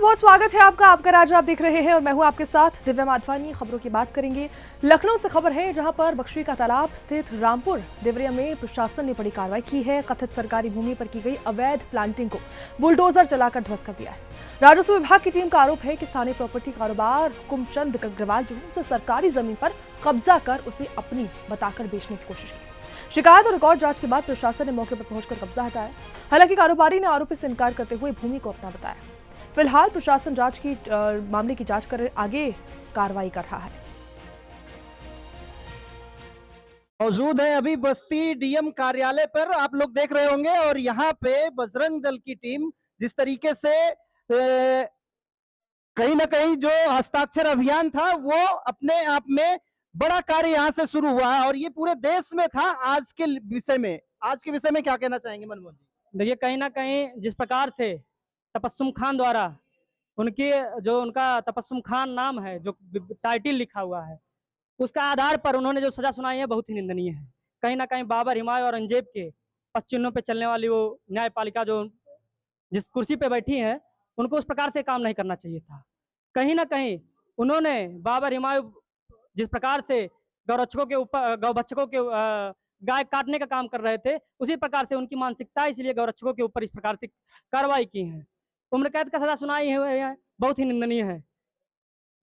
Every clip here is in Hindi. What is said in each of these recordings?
बहुत स्वागत है आपका राज्य आप देख रहे हैं और मैं हूं आपके साथ दिव्या माधवानी। खबरों की बात करेंगे। लखनऊ से खबर है जहां पर बख्शी का तालाब स्थित रामपुर देवरिया में प्रशासन ने बड़ी कार्रवाई की है। कथित सरकारी भूमि पर की गई अवैध प्लांटिंग को बुलडोजर चलाकर ध्वस्त कर दिया है। राजस्व विभाग की टीम का आरोप है कि स्थानीय प्रॉपर्टी कारोबार हुकुमचंद अग्रवाल जो है सरकारी जमीन पर कब्जा कर उसे अपनी बताकर बेचने की कोशिश की। शिकायत और रिकॉर्ड जांच के बाद प्रशासन ने मौके पर पहुंचकर कब्जा हटाया। हालांकि कारोबारी ने आरोपी से इनकार करते हुए भूमि को अपना बताया। फिलहाल प्रशासन मामले की जांच कर आगे कार्रवाई कर रहा है। मौजूद है अभी बस्ती डीएम कार्यालय पर, आप लोग देख रहे होंगे। और यहाँ पे बजरंग दल की टीम जिस तरीके से कहीं ना कहीं जो हस्ताक्षर अभियान था वो अपने आप में बड़ा कार्य यहाँ से शुरू हुआ है और ये पूरे देश में था। आज के विषय में क्या कहना चाहेंगे मनमोहन जी? देखिए, कहीं ना कहीं जिस प्रकार से तबस्सुम खान द्वारा उनका तबस्सुम खान नाम है, जो टाइटल लिखा हुआ है, उसका आधार पर उन्होंने जो सजा सुनाई है बहुत ही निंदनीय है। कहीं ना कहीं बाबर, हिमायू और अंजेब के पश्चिमों पे चलने वाली वो न्यायपालिका जो जिस कुर्सी पे बैठी है, उनको उस प्रकार से काम नहीं करना चाहिए था। कहीं ना कहीं उन्होंने बाबर, हिमायू जिस प्रकार से गौरक्षकों के ऊपर गौबच्छकों के गाय काटने का काम कर रहे थे, उसी प्रकार से उनकी मानसिकता, इसलिए गौरक्षकों के ऊपर इस प्रकार से कार्रवाई की है। उम्र कैद का सजा सुनाई हुई है, बहुत ही निंदनीय है।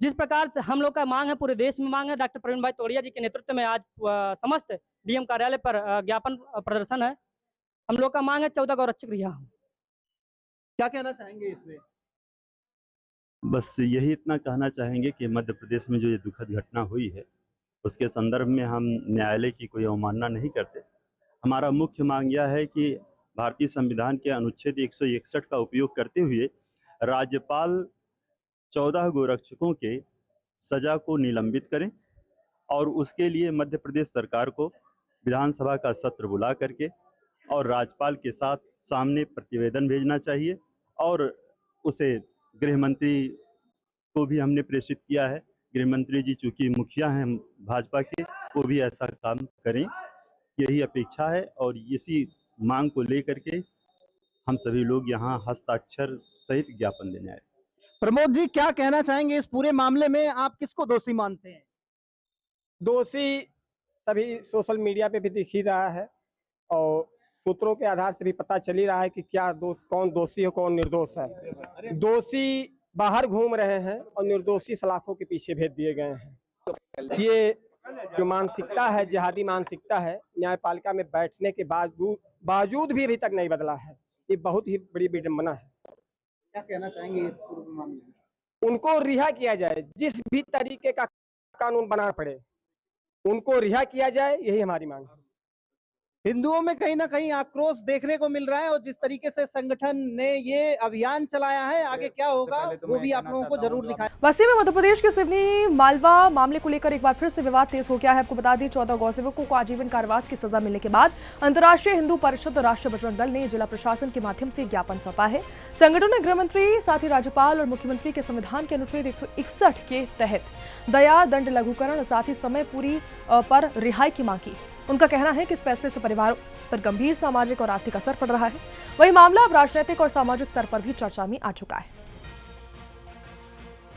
जिस प्रकार से हम लोग का मांग है, पूरे देश में मांग है, डॉक्टर प्रवीण भाई तोड़िया जी के नेतृत्व में आज समस्त डीएम कार्यालय पर ज्ञापन प्रदर्शन है। हम लोग का मांग है 14 गौरक्षक रिहा हो। क्या कहना चाहेंगे इसमें? बस यही इतना कहना चाहेंगे कि मध्य प्रदेश में जो ये दुखद घटना हुई है उसके संदर्भ में हम न्यायालय की कोई अवमानना नहीं करते। हमारा मुख्य मांग यह है कि भारतीय संविधान के अनुच्छेद 161 का उपयोग करते हुए राज्यपाल 14 गोरक्षकों के सजा को निलंबित करें और उसके लिए मध्य प्रदेश सरकार को विधानसभा का सत्र बुला करके और राज्यपाल के साथ सामने प्रतिवेदन भेजना चाहिए। और उसे गृह मंत्री को भी हमने प्रेषित किया है। गृह मंत्री जी चूंकि मुखिया हैं भाजपा के, वो भी ऐसा काम करें, यही अपेक्षा है। और इसी मांग को लेकर के हम सभी लोग यहाँ हस्ताक्षर सहित ज्ञापन देने आए। प्रमोद जी, क्या कहना चाहेंगे इस पूरे मामले में? आप किसको दोषी मानते हैं? दोषी सभी सोशल मीडिया पे भी दिख ही रहा है और सूत्रों के आधार से भी पता चल ही रहा है कि कौन दोषी है, कौन निर्दोष है। दोषी बाहर घूम रहे हैं और निर्दोषी सलाखों के पीछे भेज दिए गए हैं। ये जो मानसिकता है, जिहादी मानसिकता है, न्यायपालिका में बैठने के बावजूद भी अभी तक नहीं बदला है। ये बहुत ही बड़ी विडंबना है। क्या कहना चाहेंगे इस पूरे मामले में? उनको रिहा किया जाए, जिस भी तरीके का कानून बनाना पड़े उनको रिहा किया जाए, यही हमारी मांग है। हिंदुओं में कहीं ना कहीं आक्रोश देखने को मिल रहा है और जिस तरीके से संगठन ने ये अभियान चलाया है, आगे क्या होगा वो भी आप लोगों को जरूर दिखाएं। बस्ती में मध्य प्रदेश के सिवनी मालवा मामले को लेकर एक बार फिर से विवाद तेज हो गया है। आपको बता दें, 14 गौसेवकों को आजीवन कारावास की सजा मिलने के बाद अंतर्राष्ट्रीय हिंदू परिषद और राष्ट्रीय बजरंग दल ने जिला प्रशासन के माध्यम से ज्ञापन सौंपा है। संगठन ने गृह मंत्री, साथ ही राज्यपाल और मुख्यमंत्री के संविधान के अनुच्छेद 161 के तहत दया दंड लघुकरण और साथ ही समय पूरी पर रिहाई की मांग की। उनका कहना है कि इस फैसले से परिवारों पर गंभीर सामाजिक और आर्थिक असर पड़ रहा है। वही मामला अब राजनीतिक और सामाजिक स्तर पर भी चर्चा में आ चुका है।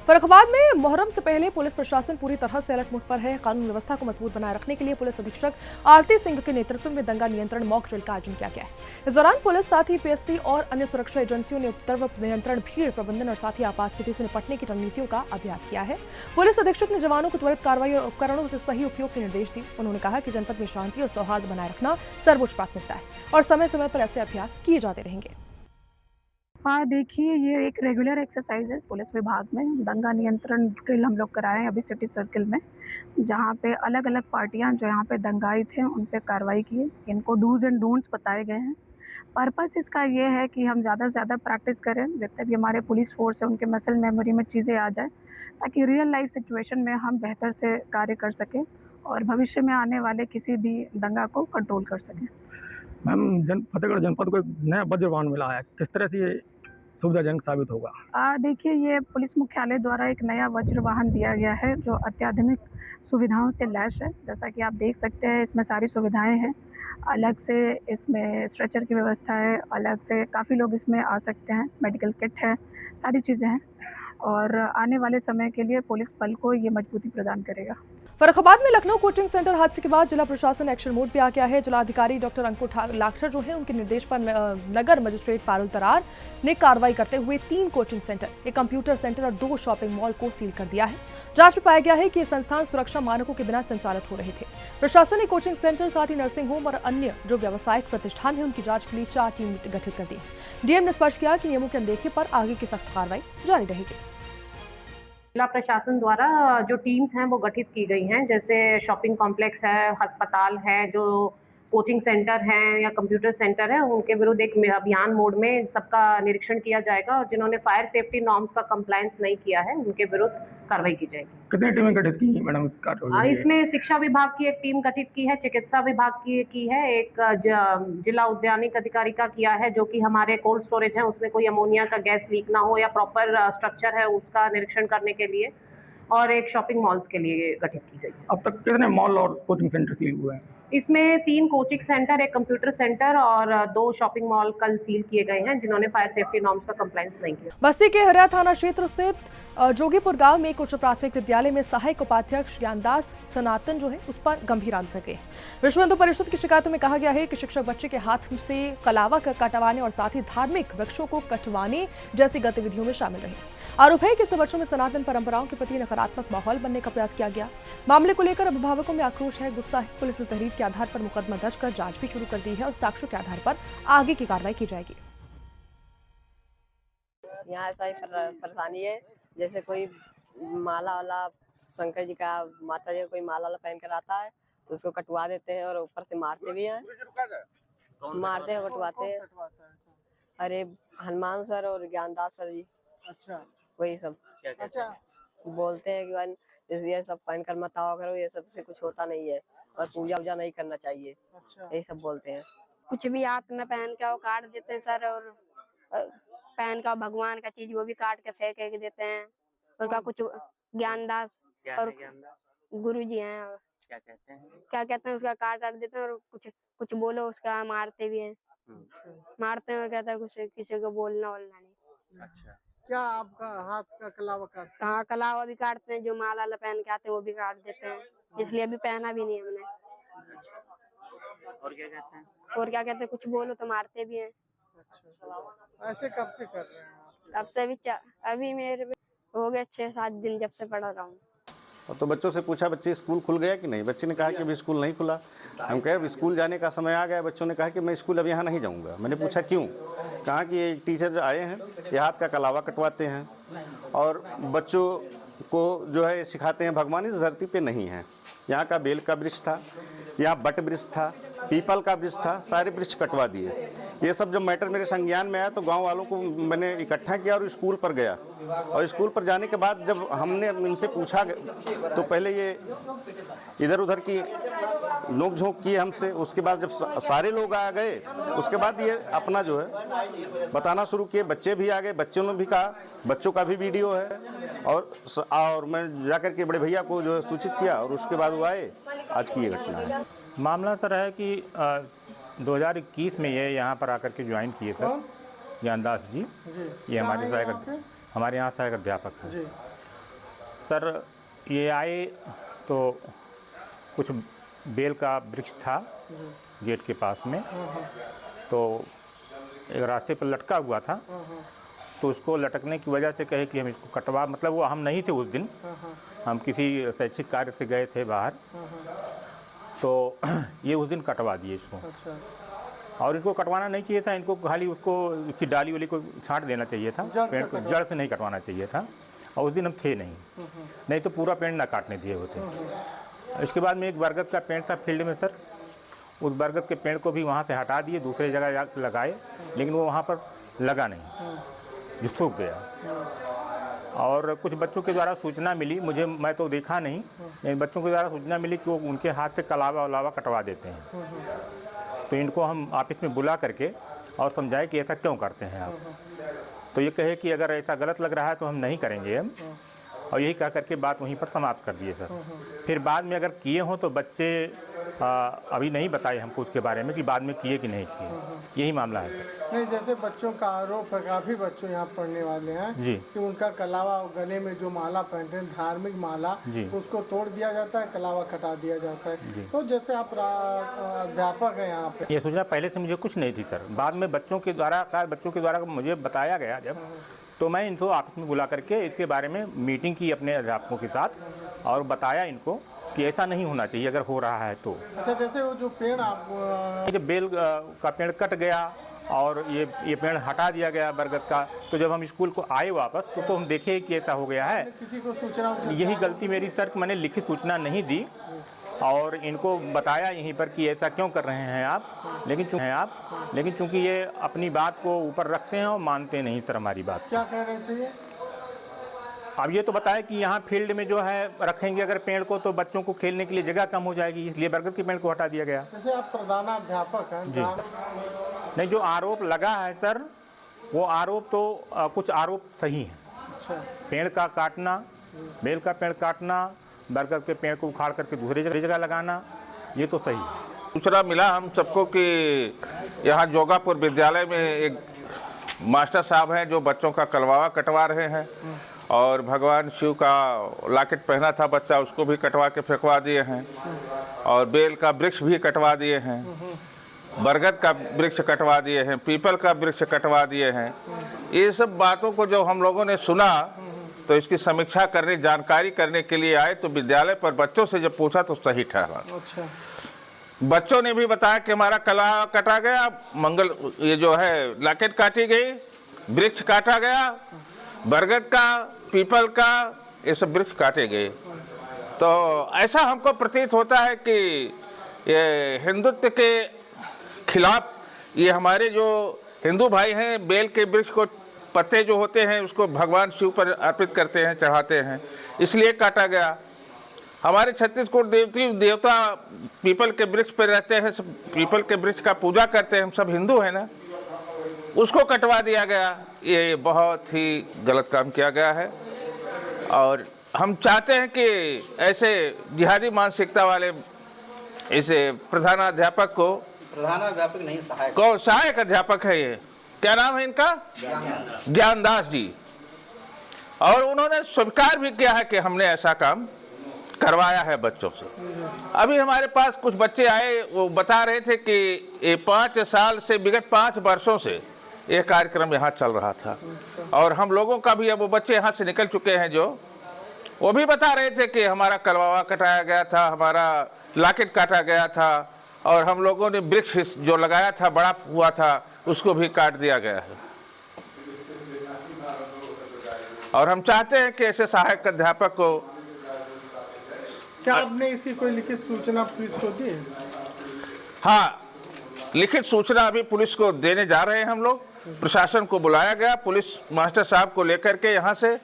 फर्रुखाबाद में मुहर्रम से पहले पुलिस प्रशासन पूरी तरह से अलर्ट मोड पर है। कानून व्यवस्था को मजबूत बनाए रखने के लिए पुलिस अधीक्षक आरती सिंह के नेतृत्व में दंगा नियंत्रण मॉक ड्रिल का आयोजन किया गया है। इस दौरान पुलिस, साथ ही पीएससी और अन्य सुरक्षा एजेंसियों ने उपद्रव नियंत्रण, भीड़ प्रबंधन और साथ ही आपात स्थिति से निपटने की रणनीतियों का अभ्यास किया है। पुलिस अधीक्षक ने जवानों को त्वरित कार्रवाई और उपकरणों से सही उपयोग के निर्देश दिए। उन्होंने कहा कि जनपद में शांति और सौहार्द बनाए रखना सर्वोच्च प्राथमिकता है और समय समय पर ऐसे अभ्यास किए जाते रहेंगे। हाँ, देखिए, ये एक रेगुलर एक्सरसाइज है पुलिस विभाग में। दंगा नियंत्रण ड्रिल हम लोग कराए हैं अभी सिटी सर्किल में, जहाँ पे अलग अलग पार्टियां जो यहाँ पे दंगाई थे उन पे कार्रवाई की। इनको डूज एंड डोंट्स बताए गए हैं। पर्पस इसका ये है कि हम ज़्यादा से ज़्यादा प्रैक्टिस करें, जितने भी हमारे पुलिस फोर्स है उनके मसल मेमोरी में चीज़ें आ जाए, ताकि रियल लाइफ सिचुएशन में हम बेहतर से कार्य कर सकें और भविष्य में आने वाले किसी भी दंगा को कंट्रोल कर सकें। मैम, फतेहगढ़ जनपद को एक नया वज्र वाहन मिला है, किस तरह से ये सुविधाजनक साबित होगा? देखिए, ये पुलिस मुख्यालय द्वारा एक नया वज्र वाहन दिया गया है जो अत्याधुनिक सुविधाओं से लैस है। जैसा कि आप देख सकते हैं, इसमें सारी सुविधाएं हैं। अलग से इसमें स्ट्रेचर की व्यवस्था है, अलग से काफ़ी लोग इसमें आ सकते हैं, मेडिकल किट है, सारी चीज़ें हैं। और आने वाले समय के लिए पुलिस बल को ये मजबूती प्रदान करेगा। फर्रुखाबाद में लखनऊ कोचिंग सेंटर हादसे के बाद जिला प्रशासन एक्शन मोड पे आ गया है। जिलाधिकारी डॉक्टर अंकुर लाखर जो है उनके निर्देश पर नगर मजिस्ट्रेट पारुल तरार ने कार्रवाई करते हुए 3 कोचिंग सेंटर, एक कंप्यूटर सेंटर और 2 शॉपिंग मॉल को सील कर दिया है। जांच में पाया गया है कि ये संस्थान सुरक्षा मानकों के बिना संचालित हो रहे थे। प्रशासन ने कोचिंग सेंटर, साथ ही नर्सिंग होम और अन्य जो व्यावसायिक प्रतिष्ठान है उनकी जांच के लिए 4 टीम गठित कर दी है। डीएम ने स्पष्ट किया कि नियमों की अनदेखी पर आगे की सख्त कार्रवाई जारी रहेगी। जिला प्रशासन द्वारा जो टीम्स हैं वो गठित की गई हैं, जैसे शॉपिंग कॉम्प्लेक्स है, अस्पताल है, जो कोचिंग सेंटर हैं या कंप्यूटर सेंटर है, उनके विरुद्ध एक अभियान मोड में सबका निरीक्षण किया जाएगा और जिन्होंने फायर सेफ्टी नॉर्म्स का कंप्लायंस नहीं किया है उनके विरुद्ध कार्रवाई की जाएगी। कितनी टीमें गठित की हैं मैडम कार्रवाई? इसमें शिक्षा विभाग की एक टीम गठित की है, चिकित्सा विभाग की है, एक जिला उद्यानिक अधिकारी का किया है, जो कि हमारे कोल्ड स्टोरेज है उसमें कोई अमोनिया का गैस लीक ना हो या प्रॉपर स्ट्रक्चर है उसका निरीक्षण करने के लिए, और एक शॉपिंग मॉल्स के लिए गठित की गई है। अब तक कितने मॉल और कोचिंग सेंटर सील हुए हैं? इसमें 3 कोचिंग सेंटर, एक कंप्यूटर सेंटर और 2 शॉपिंग मॉल कल सील किए गए हैं जिन्होंने फायर सेफ्टी नॉर्म्स का कंप्लायंस नहीं किया। बस्ती के हरिया थाना क्षेत्र स्थित जोगीपुर गांव में एक उच्च प्राथमिक विद्यालय में सहायक उपाध्यक्ष ज्ञानदास सनातन जो है उस पर गंभीर आरोप लगे। विश्व हिंदू परिषद की शिकायतों में कहा गया है कि शिक्षक बच्चे के हाथ से कलावा कटवाने और साथ ही धार्मिक वृक्षों को कटवाने जैसी गतिविधियों में शामिल रहे। आरोप है कि इससे बच्चों में सनातन परंपराओं के प्रति नकारात्मक माहौल बनने का प्रयास किया गया। मामले को लेकर अभिभावकों में आक्रोश है, गुस्सा है। पुलिस ने तहरीर के आधार पर मुकदमा दर्ज कर जांच भी शुरू कर दी है और साक्ष्यों के आधार पर आगे की कार्रवाई की जाएगी। यहाँ ऐसा ही परेशानी है, जैसे कोई माला वाला शंकर जी का, माता जी का कोई माला वाला पहन कर आता है तो उसको कटवा देते हैं और ऊपर से मारते भी हैं, मारते हैं, कटवाते हैं। अरे हनुमान सर और ज्ञानदास सर जी, अच्छा वही सब अच्छा बोलते हैं कि जैसे ये सब पहन कर मत आओ करो, ये सब से कुछ होता नहीं है और पूजा वूजा नहीं करना चाहिए, अच्छा यही सब बोलते हैं। कुछ भी हाथ में पहन के वो काट देते हैं सर, और पहन का भगवान का चीज वो भी काट के फेंक के देते हैं। उसका कुछ ज्ञानदास और गुरु जी हैं, क्या कहते हैं उसका काट देते हैं और कुछ बोलो उसका मारते भी हैं, मारते हैं और कहता है कुछ किसी को बोलना नहीं। अच्छा, क्या आपका हाथ का कलावा काटते? हाँ, कलावा भी काटते हैं, जो माला पहन के आते हैं वो भी काट देते हैं, इसलिए अभी पहना भी नहीं हमने। और क्या कहते हैं? और क्या कहते हैं कुछ बोलो तो मारते भी हैं। अच्छा, ऐसे कब से कर रहे हैं आप? तब से अभी मेरे हो गए 6-7 दिन जब से पढ़ा रहा हूँ। तो बच्चों से पूछा बच्चे स्कूल खुल गया कि नहीं, बच्चे ने कहा कि अभी स्कूल नहीं खुला। हम कहे अब स्कूल जाने का समय आ गया, बच्चों ने कहा कि मैं स्कूल अब यहाँ नहीं जाऊँगा। मैंने पूछा क्यों, कहा कि एक टीचर आए हैं, ये हाथ का कलावा कटवाते हैं और बच्चों को जो है सिखाते हैं भगवान इस धरती पे नहीं है। यहाँ का बेल का वृक्ष था, यहाँ बट वृक्ष था, पीपल का वृक्ष था, सारे वृक्ष कटवा दिए। ये सब जब मैटर मेरे संज्ञान में आया तो गांव वालों को मैंने इकट्ठा किया और स्कूल पर गया, और स्कूल पर जाने के बाद जब हमने इनसे पूछा तो पहले ये इधर उधर की नोक झोंक की हमसे। उसके बाद जब सारे लोग आ गए उसके बाद ये अपना जो है बताना शुरू किए। बच्चे भी आ गए, बच्चों ने भी कहा, बच्चों का भी वीडियो है, और मैं जाकर के बड़े भैया को जो है सूचित किया और उसके बाद वो आए। आज की ये घटना है। मामला सर है कि 2021 में ये यहाँ पर आकर के ज्वाइन किए सर ज्ञानदास जी, ये हमारे यहाँ सहायक अध्यापक हैं सर। ये आए तो कुछ बेल का वृक्ष था गेट के पास में, तो एक रास्ते पर लटका हुआ था, तो उसको लटकने की वजह से कहे कि हम इसको कटवा, मतलब वो हम नहीं थे उस दिन, हम किसी शैक्षिक कार्य से गए थे बाहर, तो ये उस दिन कटवा दिए इसको। और इनको कटवाना नहीं चाहिए था, इनको खाली उसकी डाली वाली को छांट देना चाहिए था, पेड़ को जड़ से नहीं कटवाना चाहिए था। और उस दिन हम थे नहीं तो पूरा पेड़ ना काटने दिए होते। इसके बाद में एक बरगद का पेड़ था फील्ड में सर, उस बरगद के पेड़ को भी वहाँ से हटा दिए, दूसरे जगह जाकर लगाए, लेकिन वो वहाँ पर लगा नहीं, जो सूख गया। और कुछ बच्चों के द्वारा सूचना मिली मुझे, मैं तो देखा नहीं, लेकिन बच्चों के द्वारा सूचना मिली कि वो उनके हाथ से कलावा वलावा कटवा देते हैं। तो इनको हम ऑफिस में बुला करके और समझाए कि ऐसा क्यों करते हैं आप। तो ये कहे कि अगर ऐसा गलत लग रहा है तो हम नहीं करेंगे हम, और यही कह करके बात वहीं पर समाप्त कर दिए सर। फिर बाद में अगर किए हों तो बच्चे अभी नहीं बताए हमको उसके बारे में कि बाद में किए कि नहीं किए, यही मामला है सर। नहीं, जैसे बच्चों का आरोप है, काफ़ी बच्चों यहाँ पढ़ने वाले हैं जी, कि उनका कलावा गले में जो माला पहनते हैं धार्मिक माला, उसको तोड़ दिया जाता है, कलावा कटा दिया जाता है। तो जैसे आप अध्यापक हैं यहाँ पे, ये सूचना पहले से मुझे कुछ नहीं थी सर। बाद में बच्चों के द्वारा मुझे बताया गया जब, तो मैं इनको आपस में बुला करके इसके बारे में मीटिंग की अपने अध्यापकों के साथ और बताया इनको कि ऐसा नहीं होना चाहिए अगर हो रहा है तो। अच्छा, जैसे वो जो पेड़ आप जब बेल का पेड़ कट गया और ये पेड़ हटा दिया गया बरगद का, तो जब हम स्कूल को आए वापस तो हम देखे कि ऐसा हो गया है। किसी को सूचना, यही गलती मेरी सर कि मैंने लिखित सूचना नहीं दी और इनको बताया यहीं पर कि ऐसा क्यों कर रहे हैं आप, लेकिन चूंकि ये अपनी बात को ऊपर रखते हैं और मानते नहीं सर हमारी बात। क्या कह रहे थे ये? अब ये तो बताया कि यहाँ फील्ड में जो है रखेंगे अगर पेड़ को तो बच्चों को खेलने के लिए जगह कम हो जाएगी, इसलिए बरगद के पेड़ को हटा दिया गया। जैसे आप प्रधानाध्यापक हैं जी, नहीं जो आरोप लगा है सर वो आरोप तो कुछ आरोप सही हैं। अच्छा, पेड़ का काटना, बेल का पेड़ काटना, बरगद के पेड़ को उखाड़ करके दूसरी जगह लगाना, ये तो सही है। सूचना मिला हम सबको कि यहाँ जोगापुर विद्यालय में एक मास्टर साहब हैं जो बच्चों का कलवावा कटवा रहे हैं और भगवान शिव का लॉकेट पहना था बच्चा, उसको भी कटवा के फेंकवा दिए हैं और बेल का वृक्ष भी कटवा दिए हैं, बरगद का वृक्ष कटवा दिए हैं, पीपल का वृक्ष कटवा दिए हैं। ये सब बातों को जब हम लोगों ने सुना तो इसकी समीक्षा करने, जानकारी करने के लिए आए तो विद्यालय पर बच्चों से जब पूछा तो सही ठहरा। अच्छा, बच्चों ने भी बताया कि हमारा कला कटा गया, ये जो है लॉकेट काटी गई, वृक्ष काटा गया, बरगद का, पीपल का, ये सब वृक्ष काटे गए। तो ऐसा हमको प्रतीत होता है कि ये हिंदुत्व के खिलाफ, ये हमारे जो हिंदू भाई हैं बेल के वृक्ष को पत्ते जो होते हैं उसको भगवान शिव पर अर्पित करते हैं, चढ़ाते हैं, इसलिए काटा गया। हमारे छत्तीसगढ़ देवता पीपल के वृक्ष पर रहते हैं, सब पीपल के वृक्ष का पूजा करते हैं, हम सब हिंदू हैं ना, उसको कटवा दिया गया। ये बहुत ही गलत काम किया गया है और हम चाहते हैं कि ऐसे जिहादी मानसिकता वाले इसे प्रधानाध्यापक को, प्रधानाध्यापक नहीं, सहायक अध्यापक है, ये क्या नाम है इनका, ज्ञानदास जी, और उन्होंने स्वीकार भी किया है कि हमने ऐसा काम करवाया है बच्चों से। अभी हमारे पास कुछ बच्चे आए, वो बता रहे थे कि ये 5 साल से, विगत 5 वर्षों से ये कार्यक्रम यहाँ चल रहा था और हम लोगों का भी, अब वो बच्चे यहाँ से निकल चुके हैं जो, वो भी बता रहे थे कि हमारा कलवावा कटाया गया था, हमारा लॉकेट काटा गया था और हम लोगों ने वृक्ष जो लगाया था बड़ा हुआ था उसको भी काट दिया गया है। और हम चाहते हैं कि ऐसे सहायक अध्यापक को, क्या आपने इसकी कोई लिखित सूचना पुलिस को दी? हाँ, लिखित सूचना अभी पुलिस को देने जा रहे हैं हम लोग। प्रशासन को बुलाया गया, पुलिस मास्टर साहब को लेकर के यहाँ से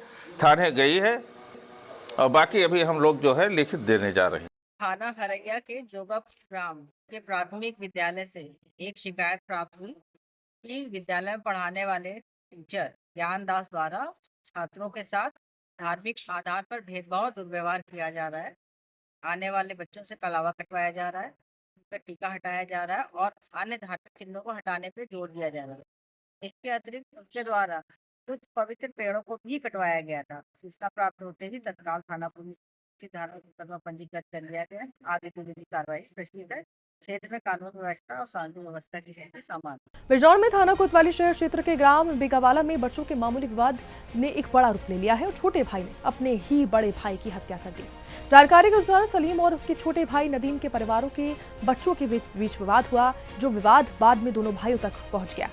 थाने गई है और बाकी अभी हम लोग जो है लिखित देने जा रहे हैं। थाना हरैया के जोगापुर के प्राथमिक विद्यालय से एक शिकायत प्राप्त हुई कि विद्यालय में पढ़ाने वाले टीचर ज्ञानदास द्वारा छात्रों के साथ धार्मिक आधार पर भेदभाव दुर्व्यवहार किया जा रहा है। आने वाले बच्चों से कलावा कटवाया जा रहा है, उनका टीका हटाया जा रहा है और अन्य धार्मिक चिन्हों को हटाने पर जोर दिया जा रहा है। इसके अतिरिक्त उनके द्वारा कुछ पवित्र पेड़ों को भी कटवाया गया था। इसका प्राप्त होते ही तत्काल थाना पुलिस की धारा मुकदमा पंजीकृत कर लिया गया। आगे की विधि कार्रवाई प्रस्तुत है। क्षेत्र में कानून व्यवस्था और शांति व्यवस्था की स्थिति सामान्य। बिजनौर में थाना कोतवाली शहर क्षेत्र के ग्राम बिगावाला में बच्चों के मामूली विवाद ने एक बड़ा रूप ले लिया है और छोटे भाई ने अपने ही बड़े भाई की हत्या कर दी। जानकारी के अनुसार सलीम और उसके छोटे भाई नदीम के परिवारों के बच्चों के बीच विवाद हुआ, जो विवाद बाद में दोनों भाइयों तक पहुंच गया।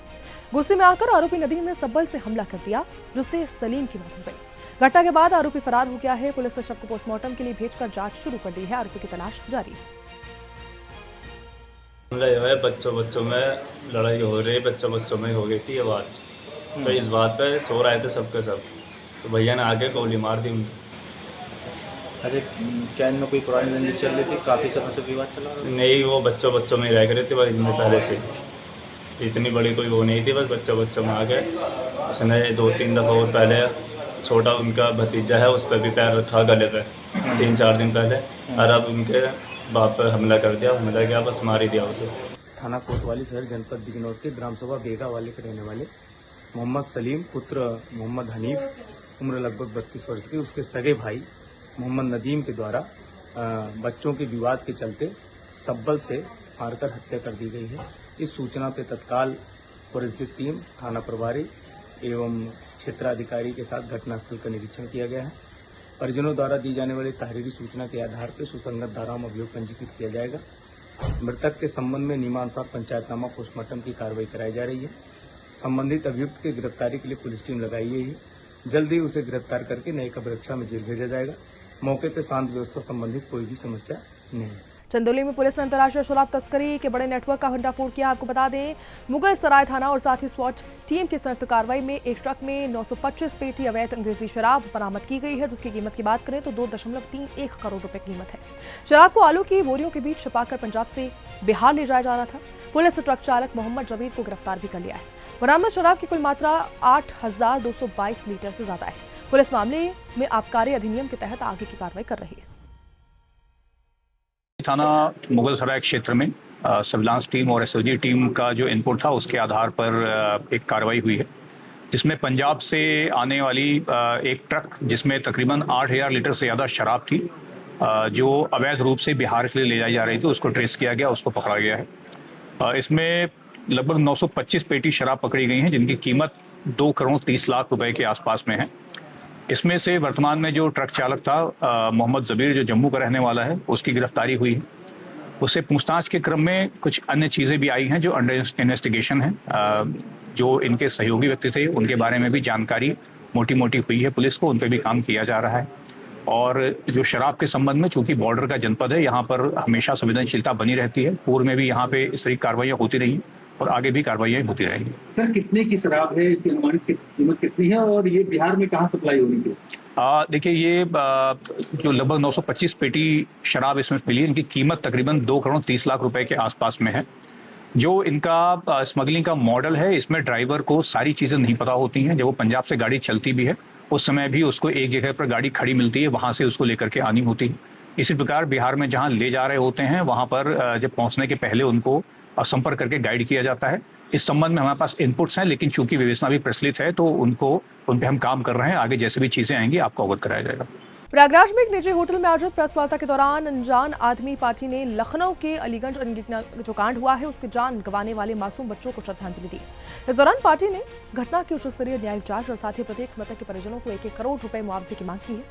गुस्से में आकर आरोपी नदीम ने सब्बल से हमला कर दिया, जिससे सलीम की मौत हो गई। घटना के बाद आरोपी फरार हो गया है। पुलिस ने शव को पोस्टमार्टम के लिए भेजकर जांच शुरू कर दी है। आरोपी की तलाश जारी है। बच्चों में लड़ाई हो रही, बच्चों में हो गई थी ये बात। तो इस बात पे सो रहे थे सबके सब, तो भैया ने आके गोली मार दी उनको। अरे क्या इनमें कोई पुरानी रंजिश चल रही थी? काफ़ी समय से विवाद चला रहा? नहीं, वो बच्चों में रह गए थे बस, इनमें पहले से इतनी बड़ी कोई वो नहीं थी, बस बच्चों में आ गए। उसने 2-3 दफ़ा और पहले छोटा उनका भतीजा है उस पर भी पैर रखा गले पे 3-4 दिन पहले, और अब उनके बाप पर हमला कर दिया, हमला किया, बस मार ही दिया उसे। थाना कोतवाली शहर जनपद बिजनौर के ग्राम सभा बेगा वाले के रहने वाले मोहम्मद सलीम पुत्र मोहम्मद हनीफ उम्र लगभग 32 वर्ष के, उसके सगे भाई मोहम्मद नदीम के द्वारा बच्चों के विवाद के चलते सब्बल से मारकर हत्या कर दी गई है। इस सूचना पे तत्काल फोरेंसिक टीम, थाना प्रभारी एवं क्षेत्राधिकारी के साथ घटनास्थल का निरीक्षण किया गया है। परिजनों द्वारा दी जाने वाली तहरीरी सूचना के आधार पर सुसंगत धाराओं में अभियोग पंजीकृत किया जाएगा। मृतक के संबंध में नियमानुसार पंचायतनामा पोस्टमार्टम की कार्रवाई कराई जा रही है। संबंधित अभियुक्त की गिरफ्तारी के लिए पुलिस टीम लगाई गई है। जल्द ही उसे गिरफ्तार करके न्यायिक अभिरक्षा में जेल भेजा जाएगा। मौके पर शांति व्यवस्था संबंधित कोई भी समस्या नहीं है। चंदौली में पुलिस ने अंतर्राष्ट्रीय शराब तस्करी के बड़े नेटवर्क का भंडाफोड़ किया। आपको बता दें, मुगल सराय थाना और साथ ही स्वाट टीम की संयुक्त कार्रवाई में एक ट्रक में 925 पेटी अवैध अंग्रेजी शराब बरामद की गई है, जिसकी कीमत की बात करें तो 2.31 करोड़ रुपए कीमत है। शराब को आलू की बोरियों के बीच छिपाकर पंजाब से बिहार ले जाया जा रहा था। पुलिस ने ट्रक चालक मोहम्मद जबीर को गिरफ्तार भी कर लिया है। बरामद शराब की कुल मात्रा 8,222 लीटर से ज्यादा है। पुलिस मामले में आबकारी अधिनियम के तहत आगे की कार्रवाई कर रही है। थाना मुगल सराय क्षेत्र में सर्विलांस टीम और एसओजी टीम का जो इनपुट था उसके आधार पर एक कार्रवाई हुई है, जिसमें पंजाब से आने वाली एक ट्रक जिसमें तकरीबन 8,000 लीटर से ज़्यादा शराब थी, जो अवैध रूप से बिहार के लिए ले जाई जा रही थी, उसको ट्रेस किया गया, उसको पकड़ा गया है। इसमें लगभग 925 पेटी शराब पकड़ी गई हैं, जिनकी कीमत 2 करोड़ 30 लाख रुपए के आसपास में है। इसमें से वर्तमान में जो ट्रक चालक था मोहम्मद जबीर, जो जम्मू का रहने वाला है, उसकी गिरफ्तारी हुई है। उससे पूछताछ के क्रम में कुछ अन्य चीज़ें भी आई हैं जो अंडर इन्वेस्टिगेशन है। जो इनके सहयोगी व्यक्ति थे उनके बारे में भी जानकारी मोटी मोटी हुई है पुलिस को, उन पर भी काम किया जा रहा है। और जो शराब के संबंध में, चूंकि बॉर्डर का जनपद है, यहाँ पर हमेशा संवेदनशीलता बनी रहती है। पूर्व में भी यहाँ पे इस तरह की कार्रवाइयाँ होती रही और आगे भी कार्रवाइयाँ होती रहेंगी। सर, कितने की शराब है, कीमत कितनी है और ये बिहार में कहाँ सप्लाई हो रही है? देखिए, ये जो लगभग 925 पेटी शराब इसमें मिली है, इनकी कीमत तकरीबन 2 करोड़ 30 लाख रुपए के आसपास में है। जो इनका स्मगलिंग का मॉडल है, इसमें ड्राइवर को सारी चीज़ें नहीं पता होती हैं। जब वो पंजाब से गाड़ी चलती भी है, उस समय भी उसको एक जगह पर गाड़ी खड़ी मिलती है, वहाँ से उसको लेकर के आनी होती है। इसी प्रकार बिहार में जहाँ ले जा रहे होते हैं, वहाँ पर जब पहुँचने के पहले उनको संपर्क करके गाइड किया जाता है। इस संबंध में हमारे पास इनपुट्स हैं, लेकिन चूंकि विवेचना भी प्रचलित है तो उन पे हम काम कर रहे हैं। आगे जैसे भी चीज़ें आएंगी आपको अवगत कराया जाएगा। प्रयागराज में एक निजी होटल में आयोजित प्रेस वार्ता के दौरान अनजान आदमी पार्टी ने लखनऊ के अलीगंज जो कांड हुआ है उसके जान गंवाने वाले मासूम बच्चों को श्रद्धांजलि दी। इस दौरान पार्टी ने घटना की उच्च स्तरीय न्यायिक जांच और साथ ही प्रत्येक मृतक के परिजनों को 1-1 करोड़ रुपए मुआवजे की मांग की है।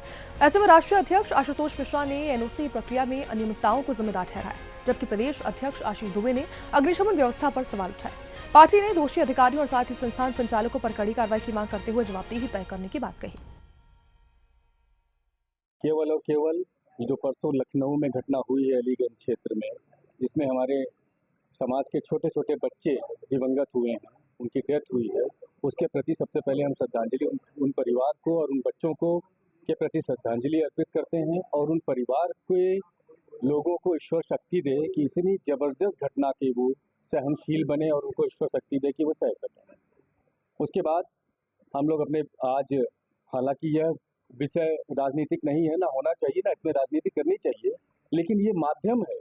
ऐसे में राष्ट्रीय अध्यक्ष आशुतोष मिश्रा ने एनओसी प्रक्रिया में अनियमितताओं को जिम्मेदार ठहराया, जबकि प्रदेश अध्यक्ष आशीष दुबे ने अग्निशमन व्यवस्था पर सवाल उठाए। पार्टी ने दोषी अधिकारियों और साथ ही संस्थान संचालकों पर कड़ी कार्रवाई की मांग करते हुए जवाबदेही तय करने की बात कही। केवल और केवल जो परसों लखनऊ में घटना हुई है अलीगंज क्षेत्र में, जिसमें हमारे समाज के छोटे छोटे बच्चे दिवंगत हुए हैं, उनकी डेथ हुई है, उसके प्रति सबसे पहले हम श्रद्धांजलि उन परिवार को और उन बच्चों को के प्रति श्रद्धांजलि अर्पित करते हैं और उन परिवार के लोगों को ईश्वर शक्ति दे कि इतनी जबरदस्त घटना के वो सहनशील बने और उनको ईश्वर शक्ति दे कि वो सह सकें। उसके बाद हम लोग अपने आज, हालांकि यह विषय राजनीतिक नहीं है, ना होना चाहिए, ना इसमें राजनीति करनी चाहिए, लेकिन ये माध्यम है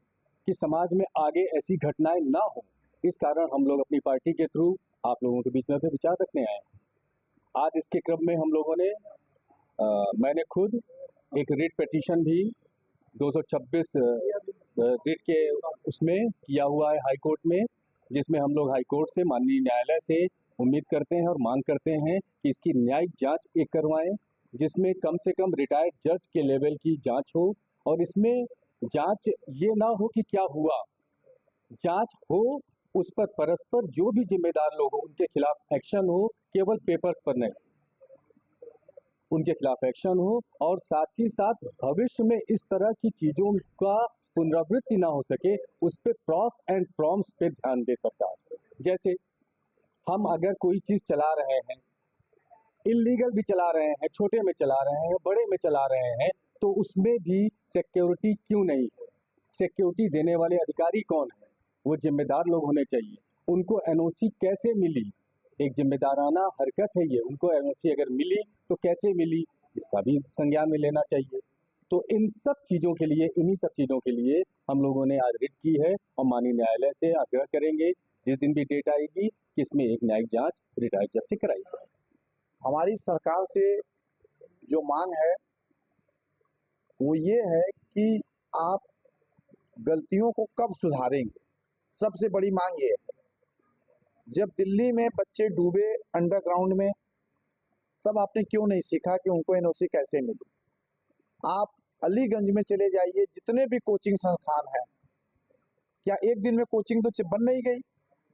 कि समाज में आगे ऐसी घटनाएं ना हो। इस कारण हम लोग अपनी पार्टी के थ्रू आप लोगों के बीच में अपने विचार रखने आए हैं। आज इसके क्रम में हम लोगों ने मैंने खुद एक रिट पिटीशन भी 226 रिट के उसमें किया हुआ है हाई कोर्ट में, जिसमें हम लोग हाई कोर्ट से, माननीय न्यायालय से उम्मीद करते हैं और मांग करते हैं कि इसकी न्यायिक जांच एक करवाएं, जिसमें कम से कम रिटायर्ड जज के लेवल की जांच हो। और इसमें जांच ये ना हो कि क्या हुआ, जांच हो उस पर परस्पर जो भी जिम्मेदार लोग हो उनके खिलाफ एक्शन हो, केवल पेपर्स पर नहीं, उनके खिलाफ एक्शन हो। और साथ ही साथ भविष्य में इस तरह की चीज़ों का पुनरावृत्ति ना हो सके, उस पर प्रॉस एंड प्रॉम्स पे ध्यान दे सरकार। जैसे हम अगर कोई चीज़ चला रहे हैं, इलीगल भी चला रहे हैं, छोटे में चला रहे हैं, बड़े में चला रहे हैं, तो उसमें भी सिक्योरिटी क्यों नहीं है? सिक्योरिटी देने वाले अधिकारी कौन है? वो जिम्मेदार लोग होने चाहिए। उनको एनओसी कैसे मिली? एक जिम्मेदाराना हरकत है ये। उनको एनओसी अगर मिली तो कैसे मिली, इसका भी संज्ञान में लेना चाहिए। तो इन सब चीज़ों के लिए, इन्हीं सब चीज़ों के लिए हम लोगों ने आज रिट की है और माननीय न्यायालय से आग्रह करेंगे जिस दिन भी डेट आएगी कि इसमें एक न्यायिक जांच रिटायर्ड जज से कराई जाए। हमारी सरकार से जो मांग है वो ये है कि आप गलतियों को कब सुधारेंगे। सबसे बड़ी मांग ये है, जब दिल्ली में बच्चे डूबे अंडरग्राउंड में, तब आपने क्यों नहीं सीखा कि उनको एनओसी कैसे मिली। आप अलीगंज में चले जाइए, जितने भी कोचिंग संस्थान हैं, क्या एक दिन में कोचिंग तो बन नहीं गई,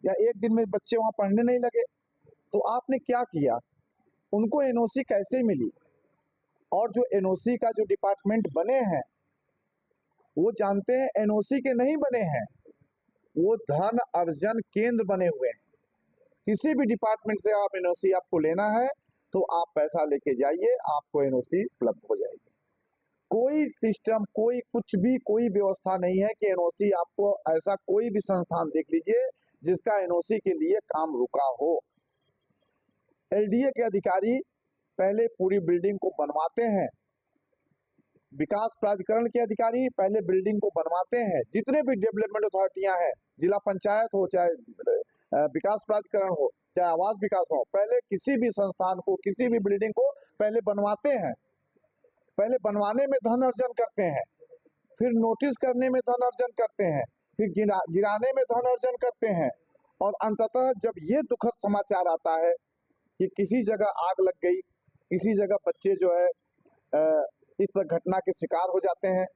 या एक दिन में बच्चे वहाँ पढ़ने नहीं लगे। तो आपने क्या किया, उनको एनओसी कैसे मिली। और जो एनओसी का जो डिपार्टमेंट बने हैं वो जानते हैं एनओसी के नहीं बने हैं, वो धन अर्जन केंद्र बने हुए हैं। किसी भी डिपार्टमेंट से आप एनओसी आपको लेना है तो आप पैसा लेके जाइए, आपको एनओसी उपलब्ध हो जाएगी। कोई सिस्टम, कोई कुछ भी, कोई व्यवस्था नहीं है कि एनओसी आपको, ऐसा कोई भी संस्थान देख लीजिए जिसका एनओसी के लिए काम रुका हो। एलडीए के अधिकारी पहले पूरी बिल्डिंग को बनवाते हैं, विकास प्राधिकरण के अधिकारी पहले बिल्डिंग को बनवाते हैं। जितने भी डेवलपमेंट अथॉरिटियां हैं, जिला पंचायत हो चाहे विकास प्राधिकरण हो चाहे आवास विकास हो, पहले किसी भी संस्थान को, किसी भी बिल्डिंग को पहले बनवाते हैं। पहले बनवाने में धन अर्जन करते हैं, फिर नोटिस करने में धन अर्जन करते हैं, फिर गिराने में धन अर्जन करते हैं, और अंततः जब ये दुखद समाचार आता है कि किसी जगह आग लग गई, किसी जगह बच्चे जो है इस घटना के शिकार हो जाते हैं,